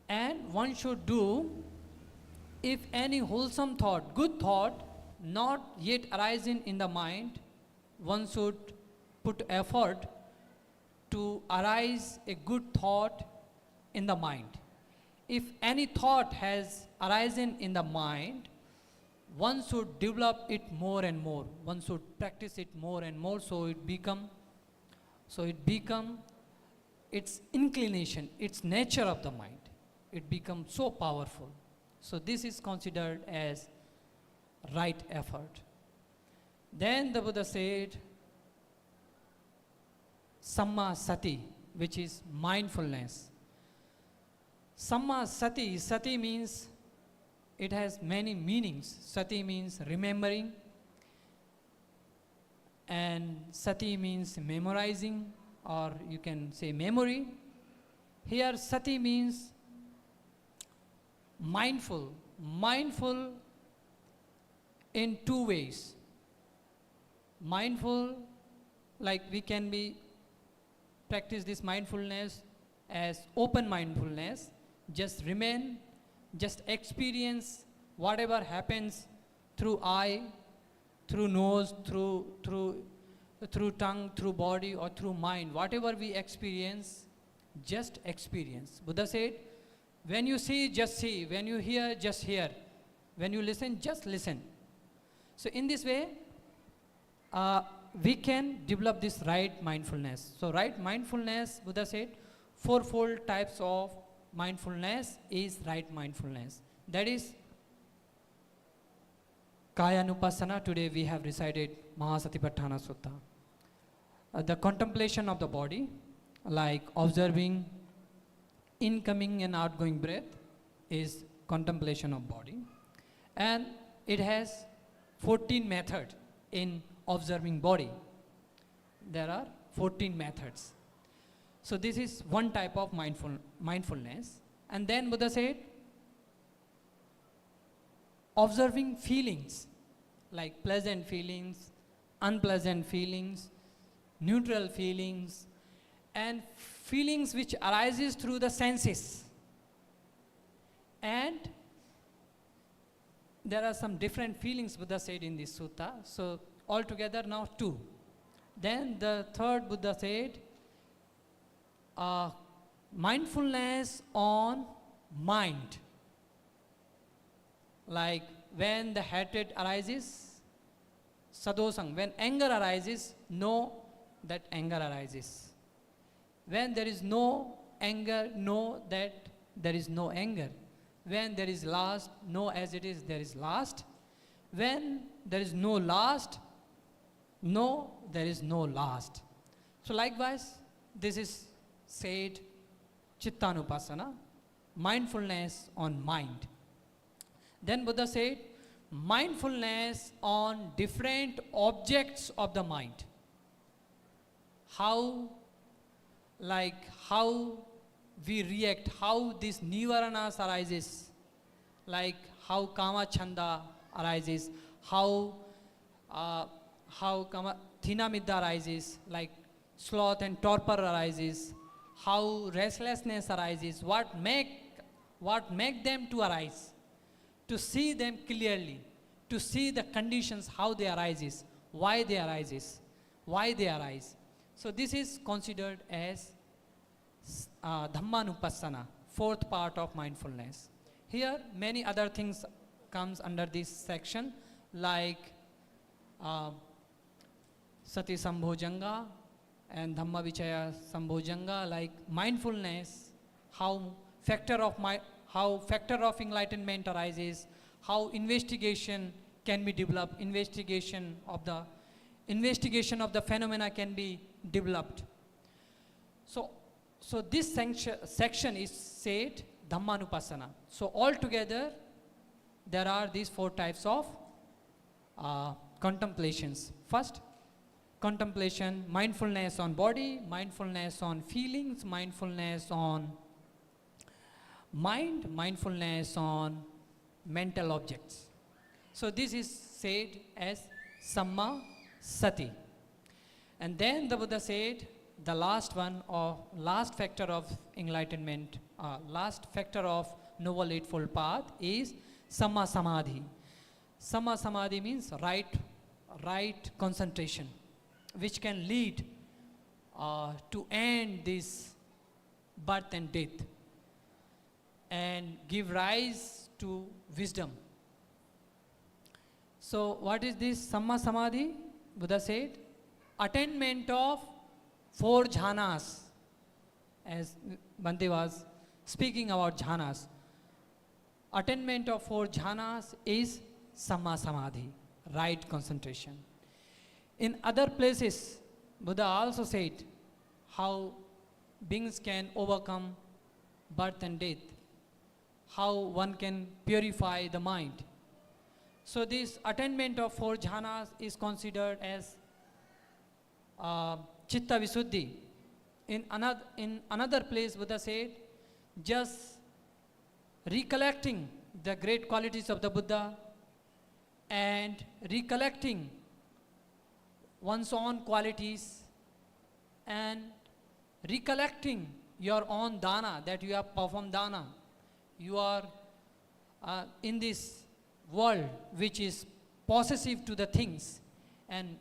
And one should do, if any wholesome thought, good thought, not yet arising in the mind, one should put effort to arise a good thought in the mind. If any thought has arisen in the mind, one should develop it more and more. One should practice it more and more, so it become its inclination, its nature of the mind. It becomes so powerful. So this is considered as right effort. Then the Buddha said Samma Sati, which is mindfulness. Samma Sati, Sati means, it has many meanings. Sati means remembering, and Sati means memorizing, or you can say memory. Here Sati means mindful. Mindful in two ways. Mindful, like we can practice this mindfulness as open mindfulness, just remain, just experience whatever happens through eye, through nose, through tongue, through body, or through mind. Whatever we experience, just experience. Buddha said, when you see, just see. When you hear, just hear. When you listen, just listen. So in this way, we can develop this right mindfulness. So right mindfulness, Buddha said, fourfold types of mindfulness is right mindfulness. That is Kayanupassana. Today we have recited Mahasatipatthana Sutta. The contemplation of the body, like observing incoming and outgoing breath, is contemplation of body. And it has 14 methods in observing body. There are 14 methods. So this is one type of mindfulness. And then Buddha said, observing feelings, like pleasant feelings, unpleasant feelings, neutral feelings, and feelings which arises through the senses. And there are some different feelings Buddha said in this sutta. So altogether now 2. Then the third Buddha said, mindfulness on mind. Like when the hatred arises, sadosang, when anger arises, know that anger arises. When there is no anger, know that there is no anger. When there is lust, know as it is there is lust. When there is no last, no, there is no last. So likewise, this is said Chittanupasana, mindfulness on mind. Then Buddha said, mindfulness on different objects of the mind. How we react, how these nivaranas arises, like how kama chanda arises, how thina midda arises, like sloth and torpor arises, how restlessness arises, what make them to arise, to see them clearly, to see the conditions, how they arises, why they arises, why they arise. So this is considered as Dhammanupassana, fourth part of mindfulness. Here many other things comes under this section, like Sati Sambhojanga and Dhamma Vichaya Sambhojanga, like mindfulness, how factor of enlightenment arises, how investigation can be developed, investigation of the phenomena can be developed. So this section is said Dhammanupassana. So altogether there are these four types of contemplations. First, contemplation, mindfulness on body, mindfulness on feelings, mindfulness on mind, mindfulness on mental objects. So this is said as Samma Sati. And then the Buddha said the last factor of enlightenment, last factor of Noble Eightfold Path is Samma Samadhi. Samma Samadhi means right concentration, which can lead to end this birth and death and give rise to wisdom. So what is this Samma Samadhi? Buddha said, attainment of four jhanas, as Bhante was speaking about jhanas. Attainment of four jhanas is Samma Samadhi, right concentration. In other places, Buddha also said how beings can overcome birth and death, how one can purify the mind. So this attainment of four jhanas is considered as Chitta Visuddhi. In another place, Buddha said, just recollecting the great qualities of the Buddha and recollecting one's own qualities and recollecting your own dana, that you have performed dana. You are in this world which is possessive to the things, and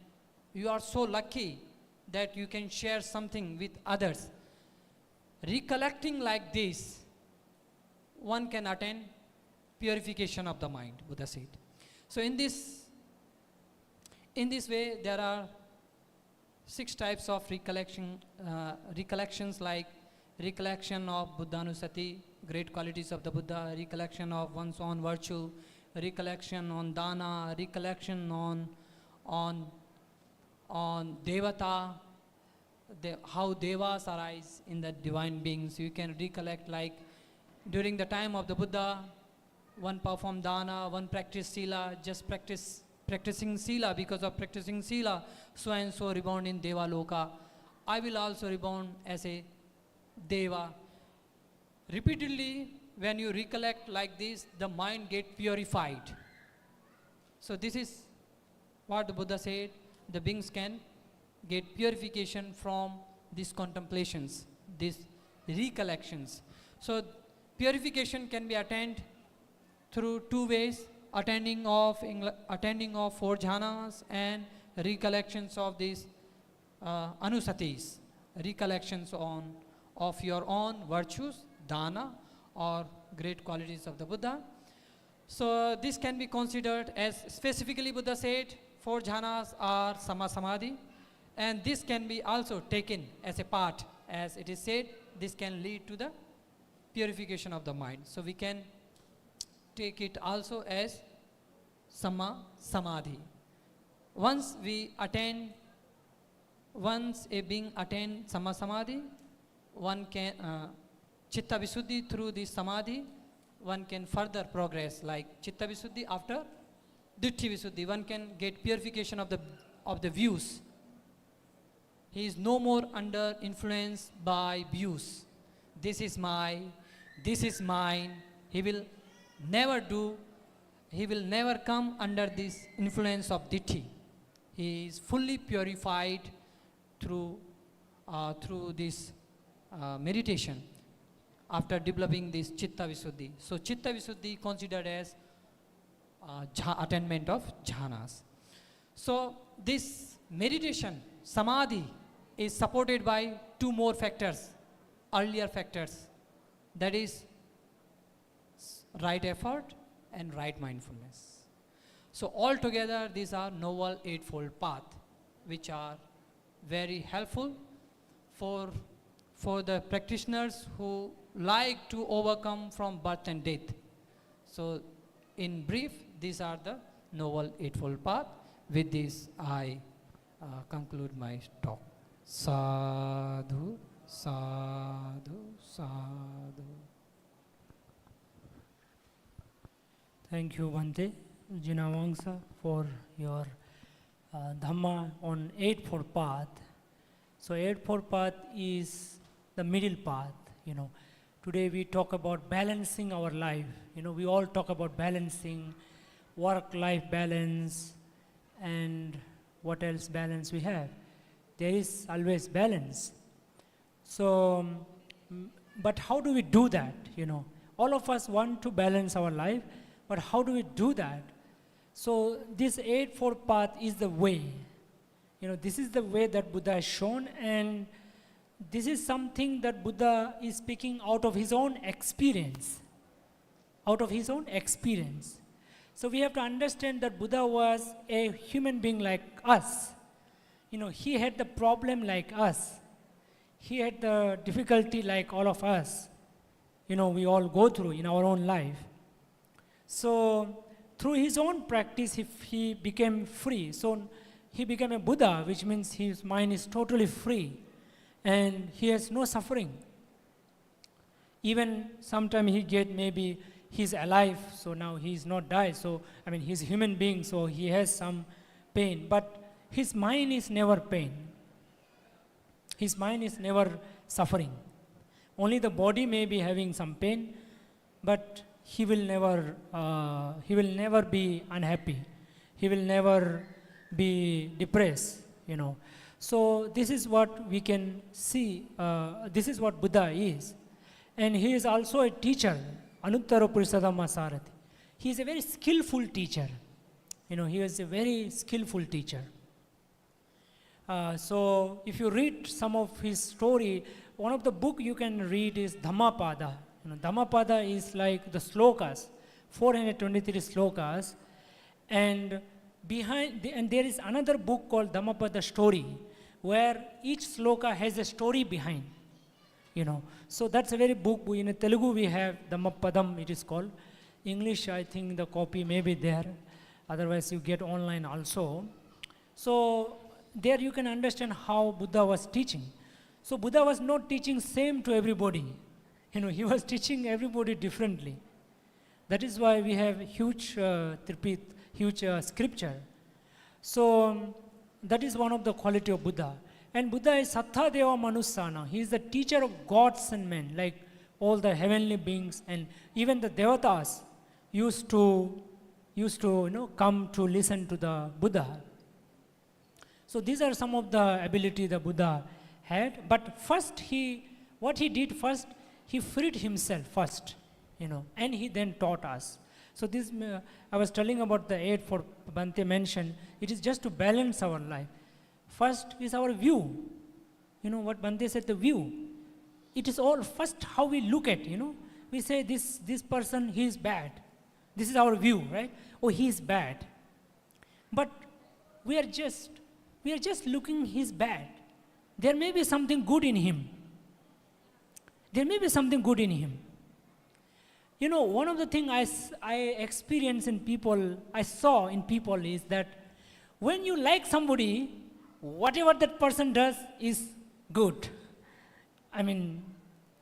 you are so lucky that you can share something with others. Recollecting like this, one can attain purification of the mind, Buddha said. So in this way, there are 6 types of recollections, like recollection of Buddhanusati, great qualities of the Buddha, recollection of one's own virtue, recollection on dana, recollection on devata, how devas arise in the divine beings. You can recollect, like during the time of the Buddha, one performed dana, one practiced sila, just practicing sila. Because of practicing sila, so and so reborn in Deva Loka. I will also reborn as a Deva. Repeatedly, when you recollect like this, the mind gets purified. So this is what the Buddha said, the beings can get purification from these contemplations, these recollections. So purification can be attained through 2 ways, attending of 4 jhanas and recollections of these anusatis, recollections of your own virtues, dana, or great qualities of the Buddha. So this can be considered as, specifically Buddha said, 4 jhanas are Samma Samadhi, and this can be also taken as a part, as it is said, this can lead to the purification of the mind. So we can take it also as Samma Samadhi. Once a being attain Samma Samadhi, one can Chitta Visuddhi. Through this Samadhi, one can further progress, like Chitta Visuddhi. After Ditthi Visuddhi, one can get purification of the views. He is no more under influence by views. This is mine. He will never come under this influence of Ditthi. He is fully purified through this meditation after developing this Chitta Visuddhi. So Chitta Visuddhi considered as attainment of jhanas. So this meditation, samadhi, is supported by two more factors, earlier factors, that is right effort and right mindfulness. So altogether these are noble eightfold path, which are very helpful for the practitioners who like to overcome from birth and death. So in brief, these are the noble eightfold path. With this I conclude my talk. Sadhu, sadhu, sadhu. Thank you, Bhante Jinawangsa, for your Dhamma on Eightfold Path. So Eightfold Path is the middle path, Today we talk about balancing our life. We all talk about balancing, work-life balance, and what else balance we have. There is always balance. So, but how do we do that, All of us want to balance our life, but how do we do that? So this Eightfold Path is the way. This is the way that Buddha has shown, and this is something that Buddha is speaking out of his own experience. Out of his own experience. So we have to understand that Buddha was a human being like us. He had the problem like us. He had the difficulty like all of us. We all go through in our own life. So through his own practice, he became free. So he became a Buddha, which means his mind is totally free and he has no suffering. Even sometime maybe he's alive, so now he's not died. So, he's a human being, so he has some pain. But his mind is never pain. His mind is never suffering. Only the body may be having some pain, but he will never be unhappy. He will never be depressed, So this is what we can see. This is what Buddha is. And he is also a teacher, Anuttara Purisadhamma Sarathi. He is a very skillful teacher. He is a very skillful teacher. So if you read some of his story, one of the book you can read is Dhammapada. Dhammapada is like the slokas, 423 slokas, and there is another book called Dhammapada Story, where each sloka has a story behind. So that's a very book. In Telugu we have Dhammapadam, it is called. English, I think the copy may be there. Otherwise you get online also. So there you can understand how Buddha was teaching. So Buddha was not teaching same to everybody. He was teaching everybody differently. That is why we have huge scripture. So that is one of the quality of Buddha. And Buddha is Sattha Deva Manusana. He is the teacher of gods and men, like all the heavenly beings, and even the devatas used to come to listen to the Buddha. So these are some of the ability the Buddha had. But first what he did first, he freed himself first, and he then taught us. So this, I was telling about the Eightfold Bhante mentioned, it is just to balance our life. First is our view. What Bhante said, the view. It is all first how we look at, we say this person, he is bad. This is our view, right? Oh, he is bad. But we are just looking, he's bad. There may be something good in him. There may be something good in him. You know, one of the things I experience in people, I saw in people is that when you like somebody, whatever that person does is good. I mean,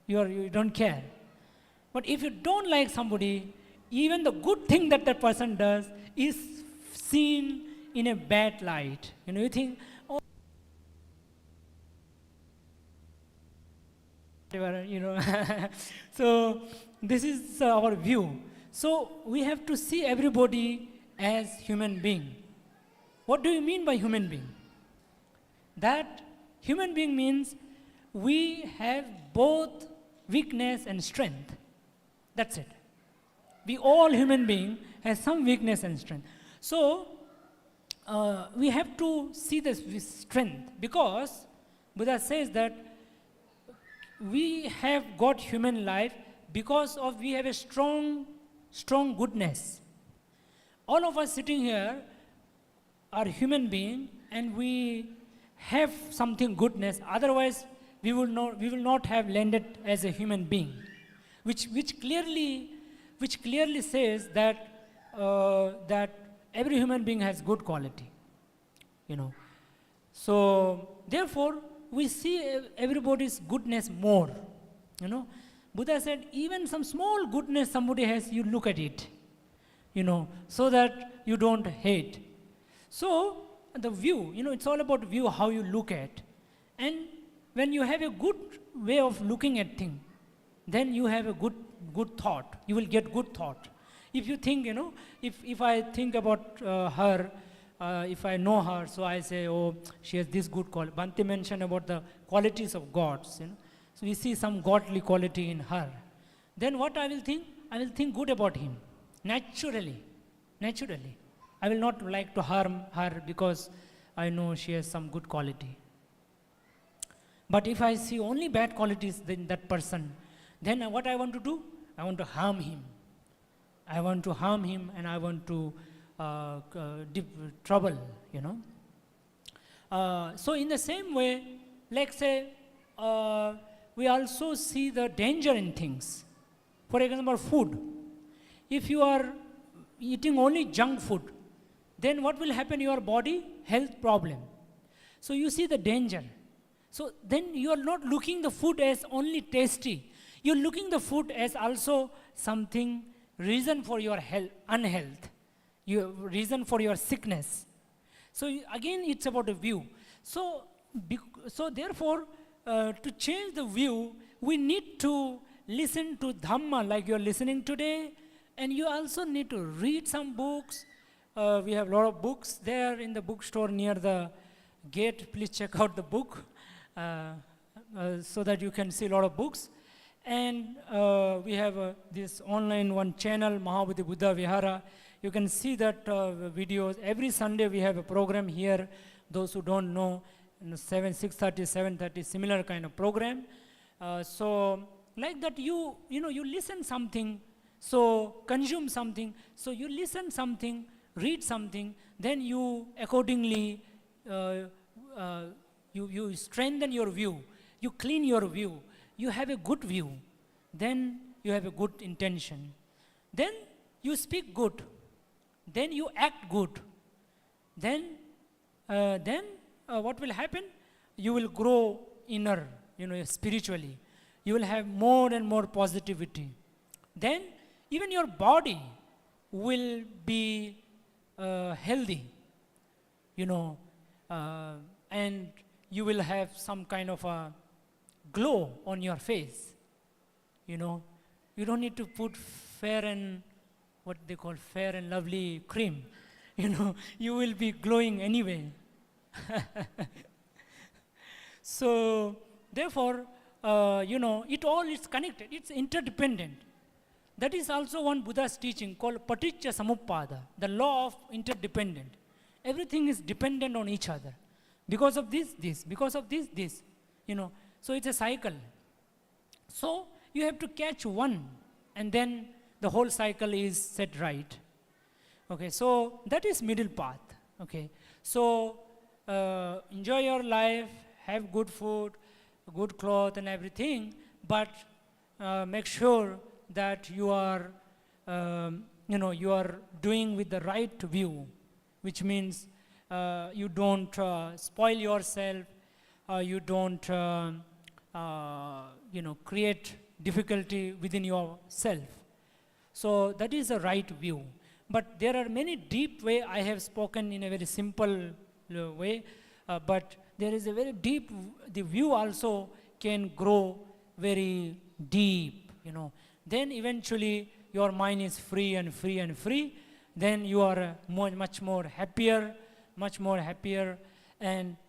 you don't care. But if you don't like somebody, even the good thing that that person does is seen in a bad light. You know, you think, oh, whatever, you know. So this is our view. So we have to see everybody as human being. What do you mean by human being? That human being means we have both weakness and strength. That's it. We all human being has some weakness and strength. So we have to see this with strength, because Buddha says that we have got human life because of we have a strong goodness. All of us sitting here are human being, and we have something goodness. Otherwise, we will not have landed as a human being, which clearly says that that every human being has good quality, you know. So therefore, we see everybody's goodness more, you know. Buddha said, even some small goodness somebody has, you look at it, you know, so that you don't hate. So the view, you know, it's all about view, how you look at. And when you have a good way of looking at things, then you have a good thought. You will get good thought. If you think, you know, if I think about her, if I know her, so I say, oh, she has this good quality. Bhante mentioned about the qualities of gods, you know. So we see some godly quality in her. Then what I will think? I will think good about him, naturally. I will not like to harm her because I know she has some good quality. But if I see only bad qualities in that person, then what I want to do? I want to harm him. I want to harm him, and I want to trouble, you know. So in the same way, let's say, we also see the danger in things. For example, food. If you are eating only junk food, then what will happen? Your body health problem. So you see the danger. So then you are not looking the food as only tasty. You're looking the food as also something reason for your health, unhealth, your reason for your sickness. So again, it's about a view. So therefore, to change the view, we need to listen to Dhamma like you're listening today, and you also need to read some books. We have a lot of books there in the bookstore near the gate. Please check out the book so that you can see a lot of books. And we have this online one channel, Mahabodhi Buddha Vihara. You can see that videos. Every Sunday we have a program here. Those who don't know, 6:30, 7:30, similar kind of program. So like that, you listen something, so consume something. So you listen something, read something, then you accordingly you strengthen your view, you clean your view, you have a good view, then you have a good intention, then you speak good, then you act good, then what will happen? You will grow inner, spiritually. You will have more and more positivity. Then even your body will be healthy, and you will have some kind of a glow on your face. You don't need to put fair and lovely cream. You will be glowing anyway. So therefore, it all is connected. It's interdependent. That is also one Buddha's teaching called Paticca Samuppada, the law of interdependent. Everything is dependent on each other. Because of this, because of this. So it's a cycle. So you have to catch one, and then the whole cycle is set right. Okay, so that is middle path. Okay, so enjoy your life, have good food, good cloth and everything, but make sure that you are, you are doing with the right view, which means you don't spoil yourself, you don't, create difficulty within yourself. So that is the right view. But there are many deep way. I have spoken in a very simple way, but there is a very deep, the view also can grow very deep, Then eventually your mind is free and free and free. Then you are much more happier,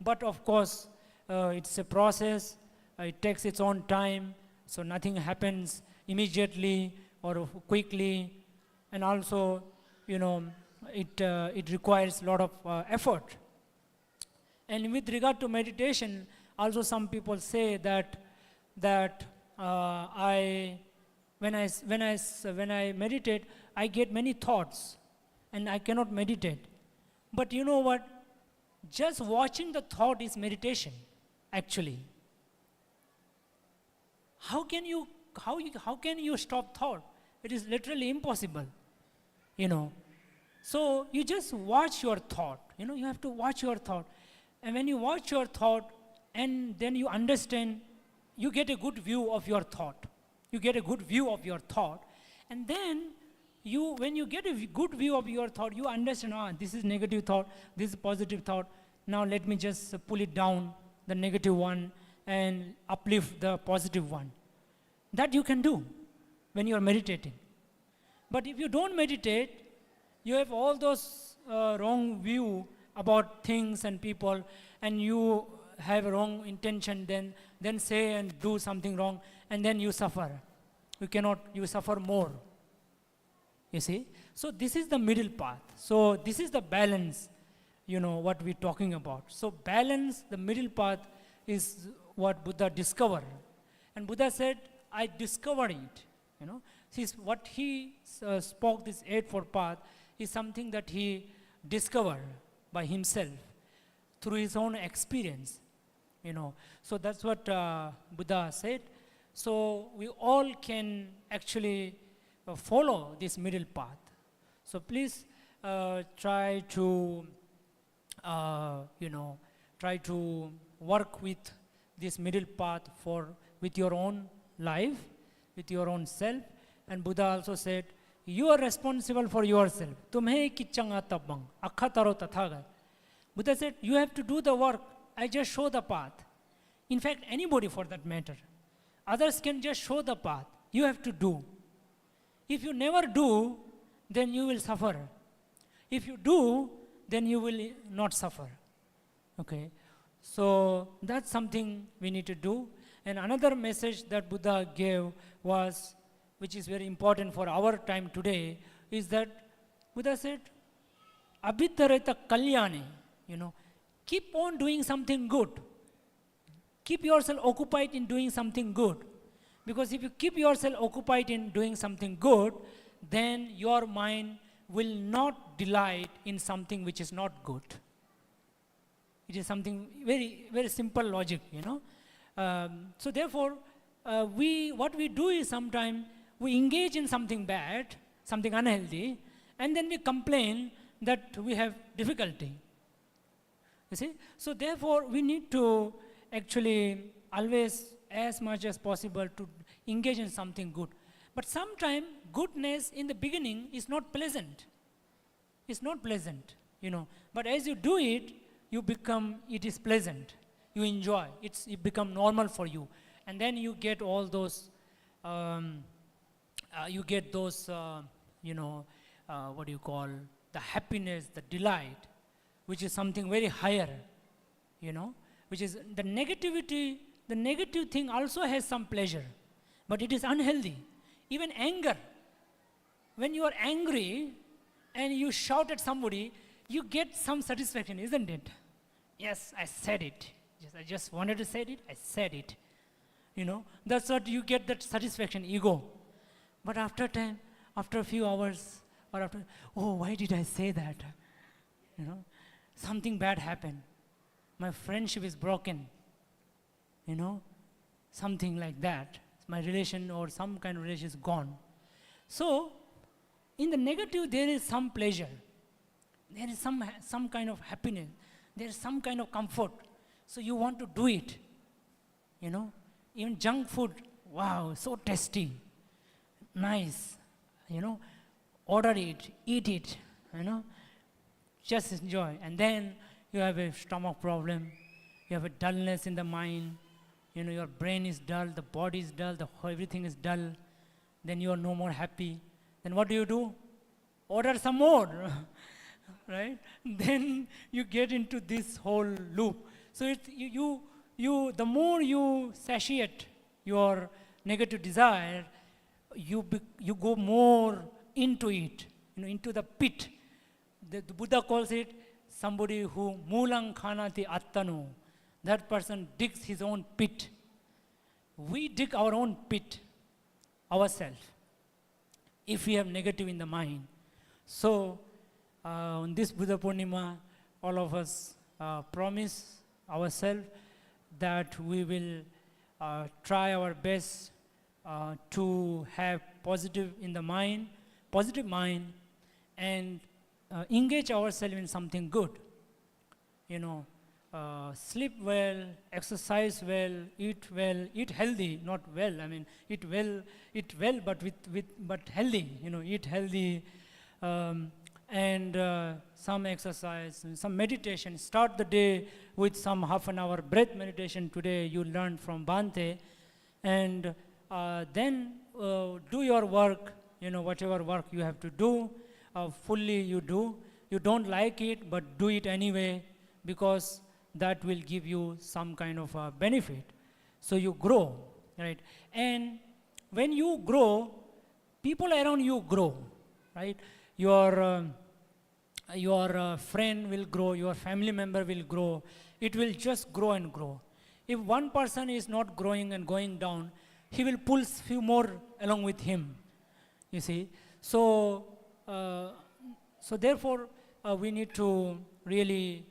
but of course, it's a process. It takes its own time. So nothing happens immediately or quickly, and also, it requires a lot of effort. And with regard to meditation, also some people say that when I meditate, I get many thoughts, and I cannot meditate. But you know what? Just watching the thought is meditation, actually. How can you stop thought? It is literally impossible, So you just watch your thought. You have to watch your thought. And when you watch your thought, and then you understand, you get a good view of your thought. And then when you get a good view of your thought, you understand, this is negative thought, this is positive thought. Now let me just pull it down, the negative one, and uplift the positive one. That you can do when you are meditating. But if you don't meditate, you have all those wrong view about things and people, and you have a wrong intention, then say and do something wrong, and then you suffer. You suffer more. You see? So this is the middle path. So this is the balance, what we're talking about. So balance, the middle path, is what Buddha discovered. And Buddha said, I discovered it. What he spoke, this Eightfold Path, is something that he discovered by himself through his own experience. So that's what Buddha said. So we all can actually follow this middle path. So please try to work with this middle path with your own life, with your own self. And Buddha also said, you are responsible for yourself. Tumhe kichanga tabang, akha taro tathagat. Buddha said, you have to do the work. I just show the path. In fact, anybody for that matter. Others can just show the path. You have to do. If you never do, then you will suffer. If you do, then you will not suffer. Okay? So that's something we need to do. And another message that Buddha gave was, which is very important for our time today, is that Buddha said, Abhitareta kalyane, keep on doing something good. Keep yourself occupied in doing something good. Because if you keep yourself occupied in doing something good, then your mind will not delight in something which is not good. It is something very, very simple logic, So therefore, what we do is sometimes we engage in something bad, something unhealthy, and then we complain that we have difficulty. You see? So therefore, we need to actually always, as much as possible, to engage in something good. But sometimes goodness in the beginning is not pleasant. It's not pleasant, But as you do it, it is pleasant. You enjoy. It becomes normal for you. And then you get all those, the happiness, the delight, which is something very higher, which is the negativity. The negative thing also has some pleasure, but it is unhealthy. Even anger. When you are angry and you shout at somebody, you get some satisfaction, isn't it? Yes, I said it. I just wanted to say it, I said it. That's what you get, that satisfaction, ego. But after time, after a few hours, or after, why did I say that? Something bad happened. My friendship is broken. Something like that. My relation or some kind of relation is gone. So, in the negative, there is some pleasure. There is some kind of happiness. There is some kind of comfort. So, you want to do it. You know, even junk food, wow, so tasty, nice. You know, order it, eat it, you know, just enjoy. And then you have a stomach problem, you have a dullness in the mind, you know, your brain is dull, the body is dull, everything is dull. Then you are no more happy. Then what do? Order some more, right? Then you get into this whole loop. So it's, the more you satiate your negative desire, you go more into it, you know, into the pit. The Buddha calls it somebody who mulang khanati attanu. That person digs his own pit. We dig our own pit ourselves if we have negative in the mind. So on this Buddha Purnima, all of us promise ourselves that we will try our best to have positive mind, and engage ourselves in something good. You know, sleep well, exercise well, eat healthy, not well. I mean, eat well, but healthy. You know, eat healthy, and some exercise, some meditation. Start the day with some half an hour breath meditation. Today you learned from Bhante, and then do your work. You know, whatever work you have to do, fully you do. You don't like it, but do it anyway, because that will give you some kind of benefit. So you grow, right? And when you grow, people around you grow, right? Your friend will grow, your family member will grow. It will just grow and grow. If one person is not growing and going down, he will pull few more along with him. You see, so therefore we need to really,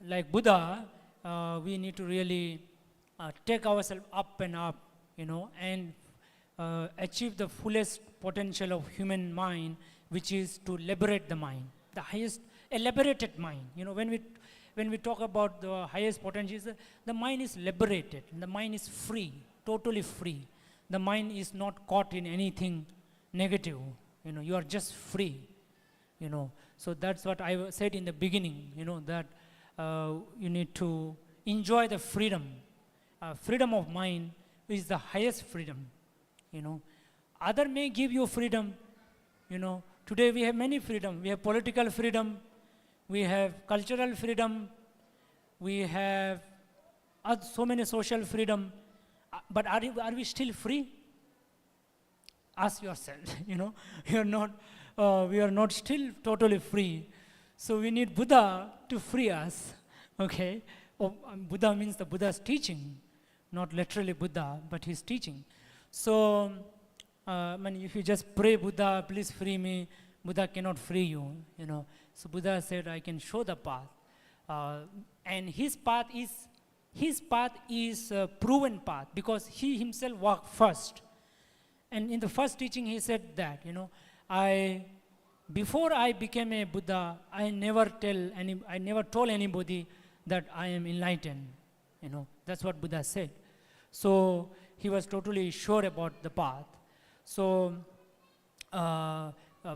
like Buddha, we need to really take ourselves up and up, you know, and achieve the fullest potential of human mind, which is to liberate the mind, the highest elaborated mind. You know, when we talk about the highest potential, the mind is liberated, the mind is free, totally free. The mind is not caught in anything negative. You know, you are just free. You know, so that's what I said in the beginning. You know, that you need to enjoy the freedom. Freedom of mind is the highest freedom. You know, other may give you freedom. You know, today we have many freedom. We have political freedom. We have cultural freedom. We have so many social freedom. But are we still free? Ask yourself. You know, we are not still totally free. So we need Buddha to free us. Okay? Buddha means the Buddha's teaching, not literally Buddha, but his teaching. So, if you just pray, Buddha, please free me, Buddha cannot free you. You know. So Buddha said, I can show the path, and his path is a proven path, because he himself walked first. And in the first teaching, he said that, you know, before I became a Buddha, I never told anybody that I am enlightened. You know, that's what Buddha said. So he was totally sure about the path. So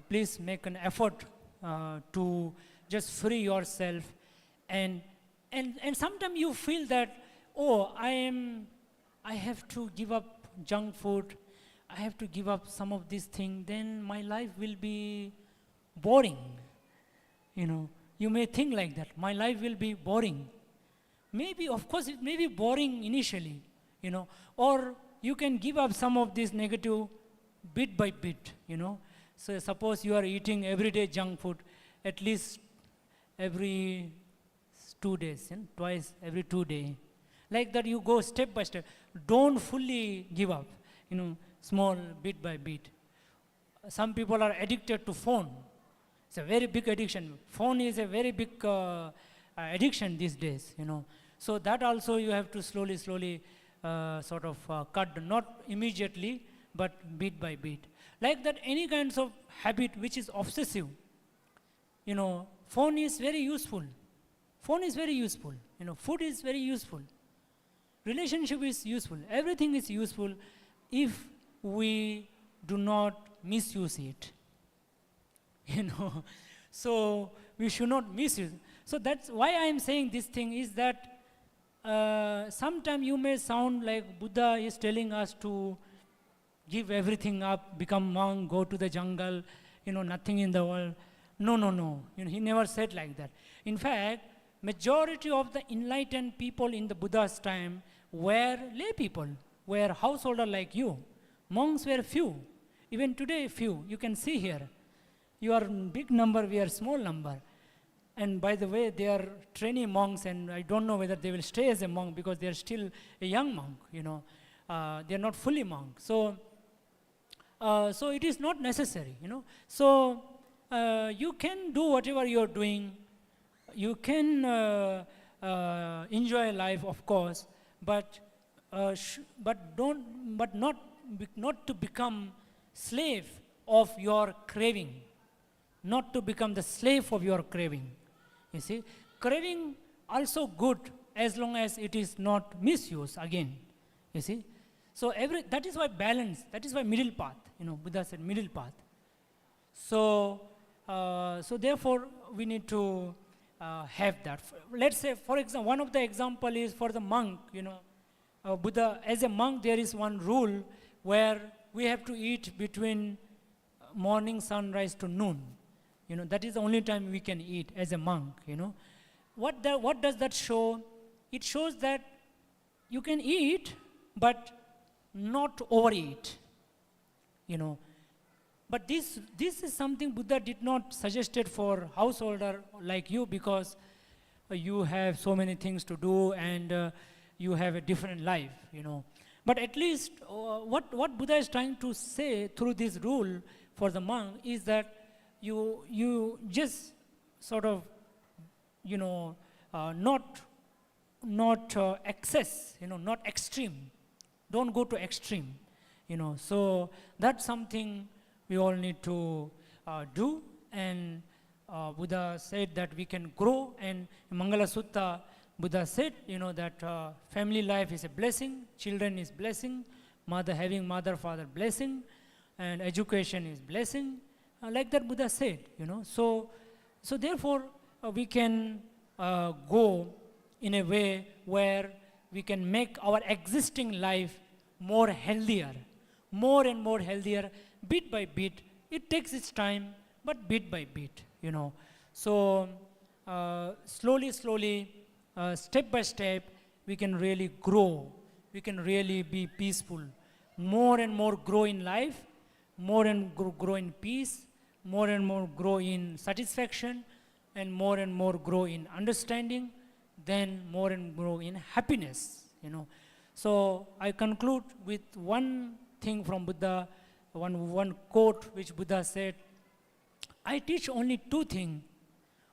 please make an effort to just free yourself, and sometimes you feel that, oh, I have to give up junk food, I have to give up some of these things, then my life will be boring. You know, you may think like that, my life will be boring. Maybe, of course, it may be boring initially, you know, or you can give up some of this negative bit by bit, you know. So suppose you are eating everyday junk food, at least every 2 days, and twice every 2 days. Like that, you go step by step. Don't fully give up, you know, small bit by bit. Some people are addicted to phone. It's a very big addiction. Phone is a very big addiction these days, you know. So that also you have to slowly sort of cut, not immediately, but bit by bit. Like that, any kinds of habit which is obsessive, phone is very useful. Phone is very useful. Food is very useful. Relationship is useful. Everything is useful if we do not misuse it. So we should not misuse. So that's why I am saying this thing is that sometimes you may sound like Buddha is telling us to give everything up, become monk, go to the jungle, nothing in the world. No. He never said like that. In fact, majority of the enlightened people in the Buddha's time were lay people, were householder like you. Monks were few. Even today, few. You can see here. You are big number, we are small number. And by the way, they are trainee monks, and I don't know whether they will stay as a monk because they are still a young monk, they are not fully monk. So it is not necessary, So you can do whatever you are doing. You can enjoy life, of course, but not to become slave of your craving. Not to become the slave of your craving. You see, craving also good as long as it is not misused again. You see, so that is why balance. That is why middle path. Buddha said middle path. So therefore we need to have that. Let's say, for example, one of the example is for the monk. Buddha, as a monk, there is one rule where we have to eat between morning sunrise to noon. That is the only time we can eat as a monk. What does that show? It shows that you can eat, but not overeat. But this is something Buddha did not suggested for householder like you, because you have so many things to do and you have a different life. But at least what Buddha is trying to say through this rule for the monk is that you just sort of not excess, not extreme. Don't go to extreme. So that's something we all need to do. And Buddha said that we can grow. And in Mangala Sutta, Buddha said, that family life is a blessing, children is blessing, having mother, father blessing, and education is blessing. Like that Buddha said, So therefore we can go in a way where we can make our existing life more healthier, more and more healthier, bit by bit. It takes its time, but bit by bit, So slowly, step by step, we can really grow. We can really be peaceful. More and more grow in life, more and grow in peace, more and more grow in satisfaction, and more grow in understanding, then more and grow in happiness. So I conclude with one thing from Buddha, one quote which Buddha said, I teach only two things,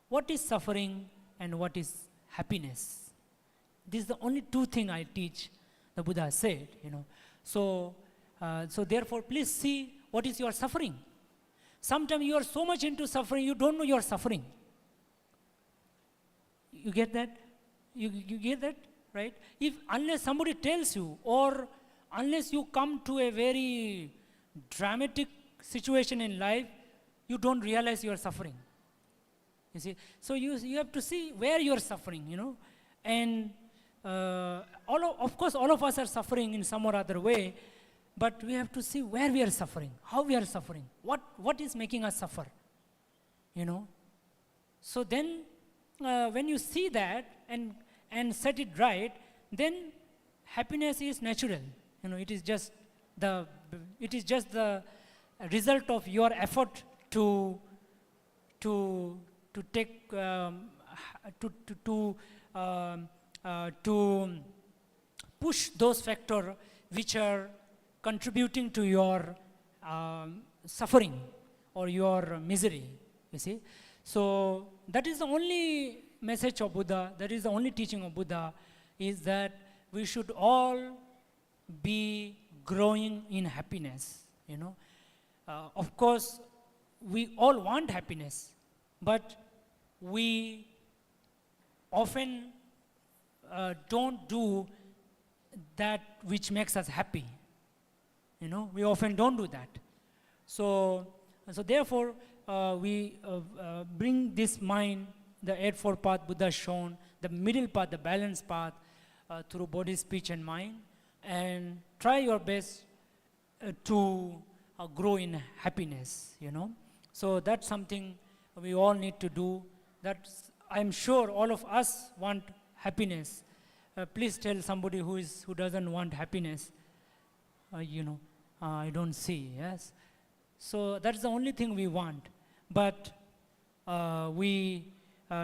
what is suffering and what is happiness. This is the only two things I teach, the Buddha said. So therefore please see what is your suffering. Sometimes you are so much into suffering, you don't know you are suffering. You get that? You get that, right? Unless somebody tells you, or unless you come to a very dramatic situation in life, you don't realize you are suffering. You see, so you have to see where you are suffering, and of course all of us are suffering in some or other way, but we have to see where we are suffering, how we are suffering, what is making us suffer, So then when you see that and set it right, then happiness is natural. It is just the result of your effort to take to push those factors which are contributing to your suffering or your misery. You see, so that is the only message of Buddha. That is the only teaching of Buddha, is that we should all be growing in happiness, you know. Of course, we all want happiness, but we often don't do that which makes us happy. You know, we often don't do that. So therefore, we bring this mind, the Eightfold Path Buddha shown, the middle path, the balanced path, through body, speech, and mind, and try your best to grow in happiness, you know. So that's something we all need to do. That's, I'm sure all of us want happiness. Please tell somebody who doesn't want happiness. You know, I don't see. Yes. So that's the only thing we want. But we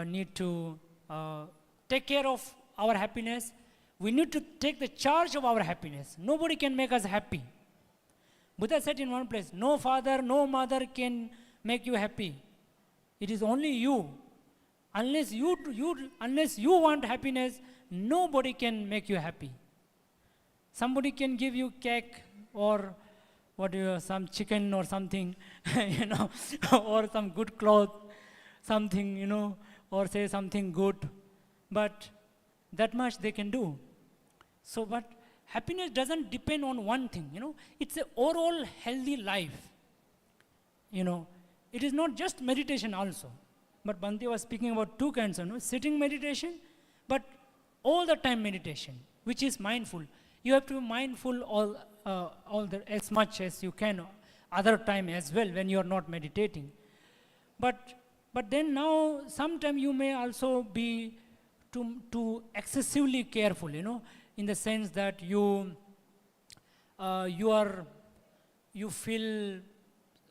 need to take care of our happiness. We need to take the charge of our happiness. Nobody can make us happy. Buddha said in one place, no father, no mother can make you happy. It is only you. Unless you want happiness, nobody can make you happy. Somebody can give you cake or some chicken or something, you know, or some good cloth, something, you know, or say something good. But that much they can do. So, but happiness doesn't depend on one thing, you know. It's an overall healthy life. You know, it is not just meditation also. But Bhante was speaking about two kinds of, you know, sitting meditation, but all the time meditation, which is mindful. You have to be mindful as much as you can, other time as well when you are not meditating. But then now, sometimes you may also be too excessively careful, you know, in the sense that you feel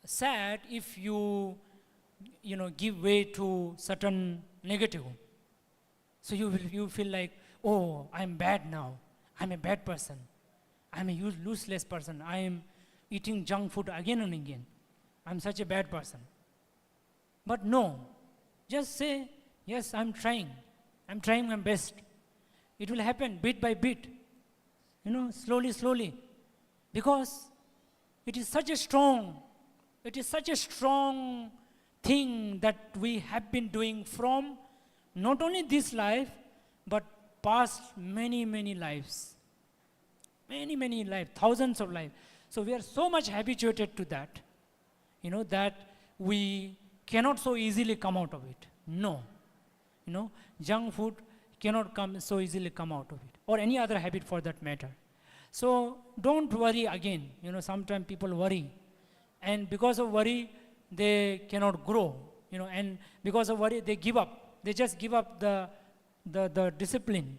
sad if you give way to certain negative. So you feel like, oh, I'm bad now. I'm a bad person. I'm a useless person. I am eating junk food again and again. I'm such a bad person. But no, just say, yes, I'm trying. I'm trying my best. It will happen bit by bit, you know, slowly. Because it is such a strong thing that we have been doing from not only this life, but past many lives. Many lives, thousands of lives. So we are so much habituated to that, you know, that we cannot so easily come out of it. No. You know, junk food cannot so easily come out of it, or any other habit for that matter. So don't worry again. You know, sometimes people worry, and because of worry, they cannot grow. You know, and because of worry, they give up. They just give up the discipline,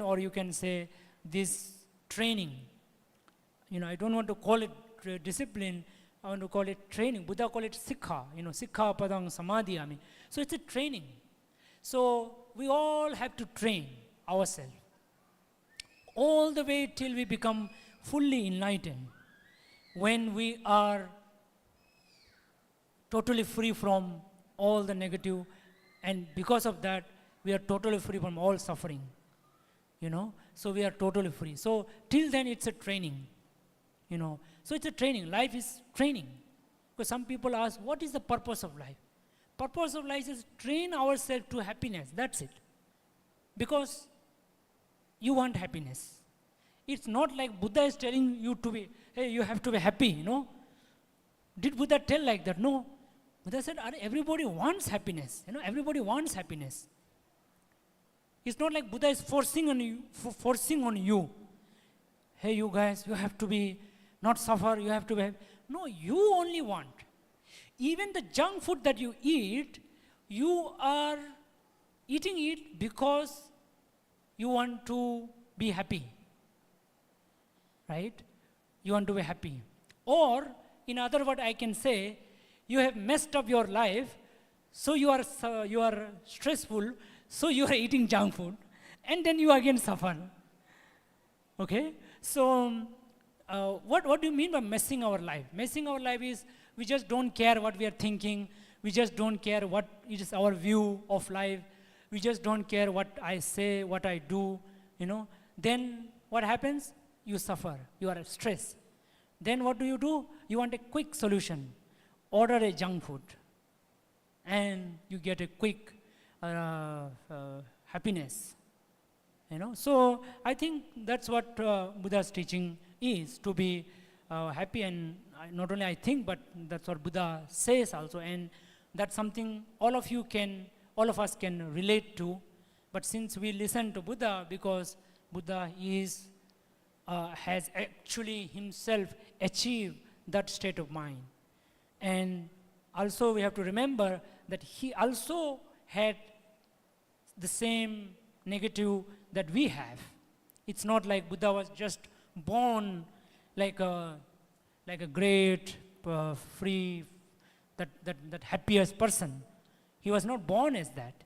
or you can say this training. You know, I don't want to call it discipline. I want to call it training. Buddha called it sikha. You know, sikha padang samadhiyami. So it's a training. So we all have to train ourselves all the way till we become fully enlightened, when we are totally free from all the negative, and because of that we are totally free from all suffering, you know. So we are totally free. So till then it's a training, you know. So it's a training. Life is training. Because some people ask, what is the purpose of life? Purpose of life is train ourselves to happiness. That's it. Because you want happiness. It's not like Buddha is telling you to be, hey, you have to be happy, you know. Did Buddha tell like that? No. Buddha said, everybody wants happiness. You know, everybody wants happiness. It's not like Buddha is forcing on you. Hey, you guys, you have to be, not suffer, you have to be. No, you only want. Even the junk food that you eat, you are eating it because you want to be happy. Right? You want to be happy. Or, in other words, I can say, you have messed up your life, so you are stressful, so you are eating junk food, and then you again suffer. Okay? So, what do you mean by messing our life? Messing our life is we just don't care what we are thinking. We just don't care what is our view of life. We just don't care what I say, what I do. You know. Then what happens? you suffer, you are stressed. Then what do? You want a quick solution. Order a junk food. And you get a quick happiness. So I think that's what Buddha's teaching is, to be happy. And not only I think, but that's what Buddha says also. And that's something all of us can relate to. But since we listen to Buddha, because Buddha has actually himself achieved that state of mind. And also we have to remember that he also had the same negative that we have. It's not like Buddha was just born like a great, free, that happiest person. He was not born as that.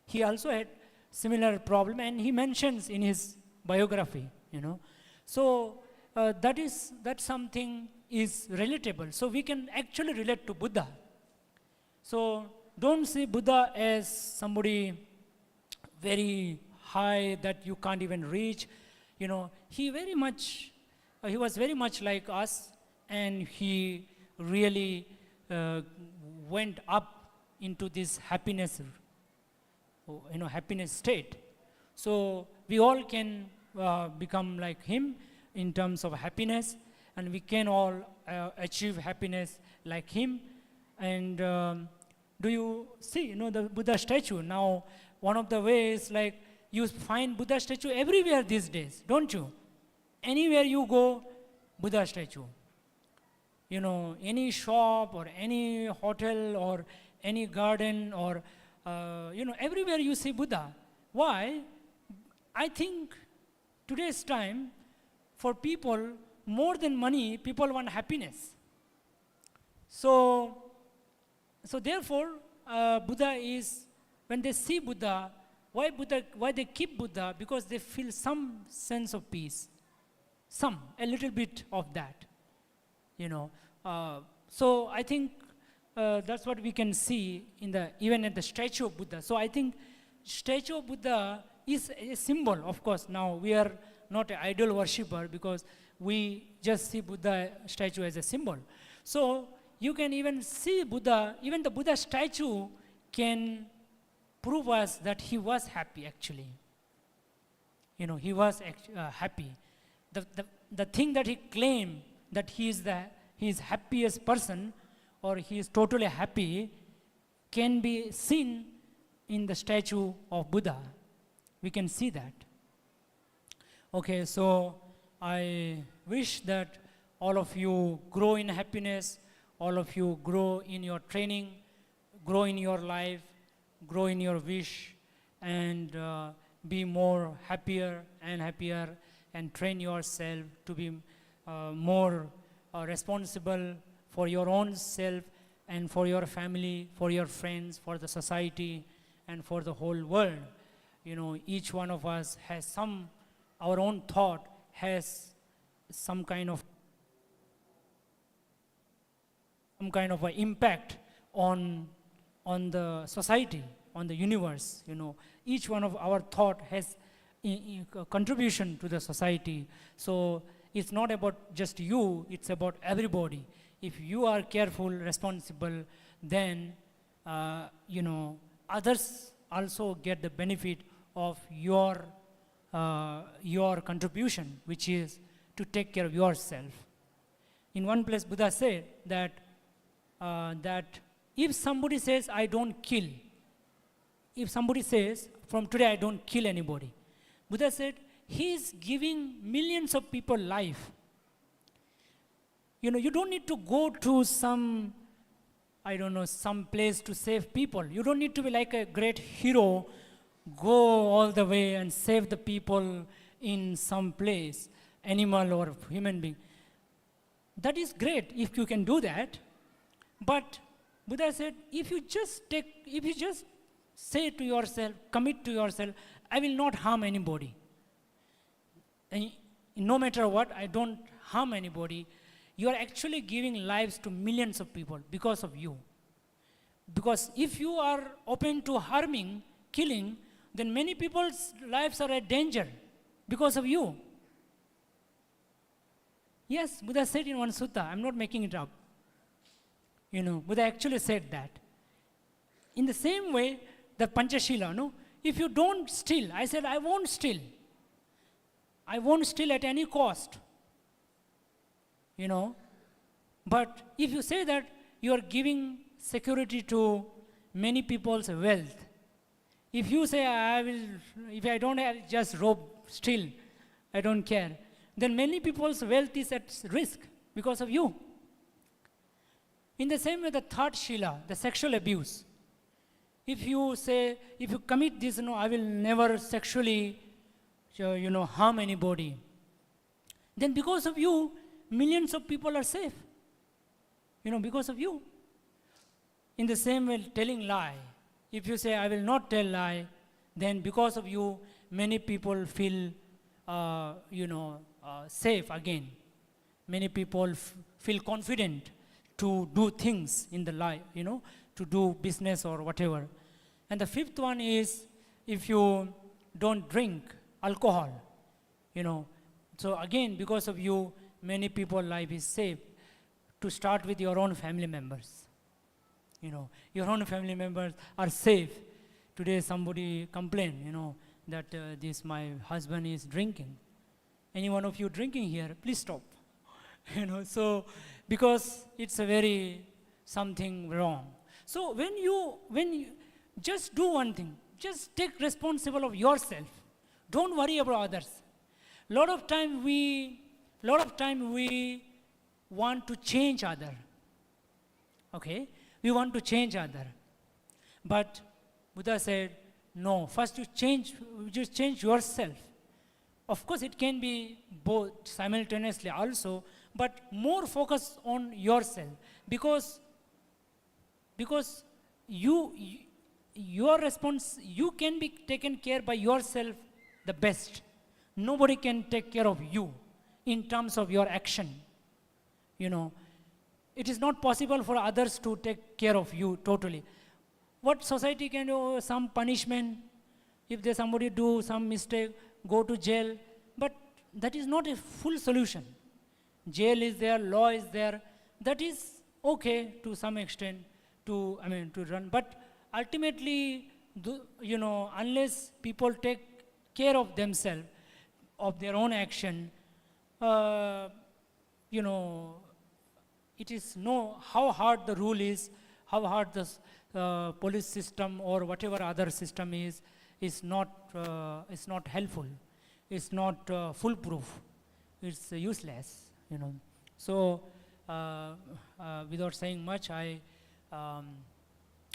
He also had similar problem, and he mentions in his biography. So that something is relatable. So we can actually relate to Buddha. So don't see Buddha as somebody very high that you can't even reach. He was very much like us, and he really went up into this happiness state. So we all can become like him in terms of happiness, and we can all achieve happiness like him. And do you see, the Buddha statue? Now, one of the ways, like, you find Buddha statue everywhere these days, don't you? Anywhere you go, Buddha statue. Any shop or any hotel or any garden or, everywhere you see Buddha. Why? I think today's time, for people, more than money, people want happiness. So therefore, Buddha is, when they see Buddha, why they keep Buddha? Because they feel some sense of peace, a little bit of that, So I think that's what we can see even at the statue of Buddha. So I think statue of Buddha is a symbol. Of course, now we are not an idol worshipper, because we just see Buddha statue as a symbol. So you can even see Buddha, even the Buddha statue can prove us that he was happy actually. He was happy. The thing that he claimed, that he is happiest person, or he is totally happy, can be seen in the statue of Buddha. We can see that. Okay, so I wish that all of you grow in happiness, all of you grow in your training, grow in your life, grow in your wish, and be more happier, and train yourself to be more responsible for your own self and for your family, for your friends, for the society, and for the whole world. Each one of us has our own thought has some kind of an impact on the society, on the universe. Each one of our thought has a contribution to the society. So it's not about just you, it's about everybody. If you are careful, responsible, then others also get the benefit of your contribution, which is to take care of yourself. In one place, Buddha said that if somebody says, I don't kill, if somebody says, from today I don't kill anybody, Buddha said, he is giving millions of people life. You don't need to go to some place to save people. You don't need to be like a great hero, go all the way and save the people in some place, animal or human being. That is great if you can do that. But Buddha said, if you just say to yourself, commit to yourself, I will not harm anybody. And no matter what, I don't harm anybody. You are actually giving lives to millions of people because of you. Because if you are open to harming, killing, then many people's lives are at danger because of you. Yes, Buddha said in one sutta, I'm not making it up. Buddha actually said that. In the same way, the Panchashila, no? If you don't steal, I said, I won't steal. I won't steal at any cost. But if you say that you are giving security to many people's wealth, if you say, if I don't have, just rob, steal, I don't care, then many people's wealth is at risk because of you. In the same way, the third Shila, the sexual abuse. If you commit this, I will never sexually, harm anybody, then because of you, millions of people are safe. Because of you. In the same way, telling lie. If you say, I will not tell lie, then because of you, many people feel, safe again. Many people feel confident to do things in the life, to do business or whatever. And the fifth one is, if you don't drink alcohol, so again, because of you, many people's life is safe. To start with your own family members. Your own family members are safe. Today somebody complained, that this my husband is drinking. Any one of you drinking here, please stop. So because it's a very something wrong. So when you just do one thing, just take responsible of yourself. Don't worry about others. Lot of time we want to change other. Okay? We want to change other. But Buddha said, no, first you just change yourself. Of course, it can be both simultaneously also, but more focus on yourself. Because you can be taken care by yourself the best. Nobody can take care of you in terms of your action. It is not possible for others to take care of you totally. What society can do, some punishment, if somebody do some mistake, go to jail, but that is not a full solution. Jail is there, law is there, that is okay to some extent to run, but ultimately, unless people take care of themselves, of their own action, it is how hard the rule is, how hard the police system or whatever other system is not helpful. It's not foolproof. It's useless. So without saying much, I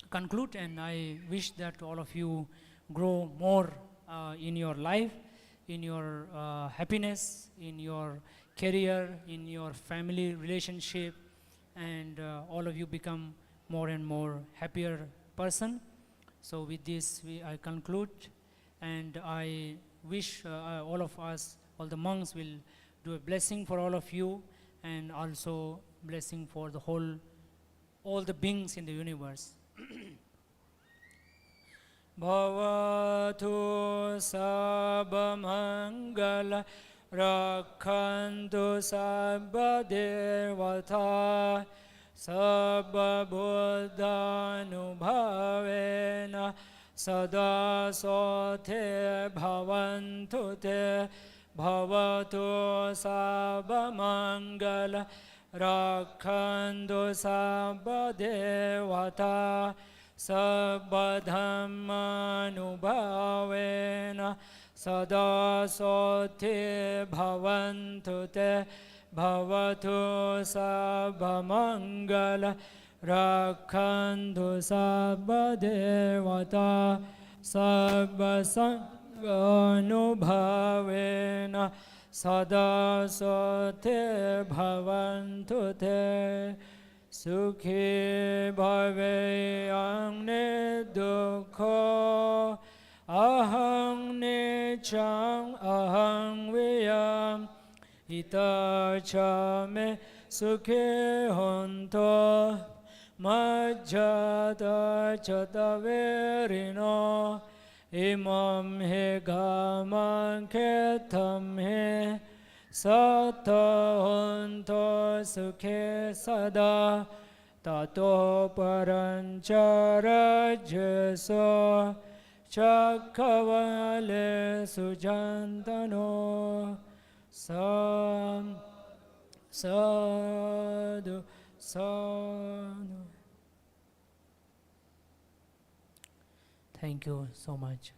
conclude, and I wish that all of you grow more in your life, in your happiness, in your career, in your family relationship, and all of you become more and more happier person. So with this, I conclude, and I wish all of us, all the monks will do a blessing for all of you, and also blessing for all the beings in the universe. Bhavatu sabamangala rakhantu sabba devata sabba buddhanubhavena sada sote bhavantu te bhavatu sabamangala rakhantu sabba devata sabba dhammanubhavena sada sote bhavantu te bhavatu sabba mangala rakhantu sabba devata sabba sanganubhavena sada sote bhavantu te Sukhi bhave angne dukho ahang nichang ahang viyam ita cha me sukhi honto majjata chataverino imam he gamam ketam he Sattahonto sukhe sada tato parancharajaso Chakhavale sujantano sadhu sadhu. Thank you so much.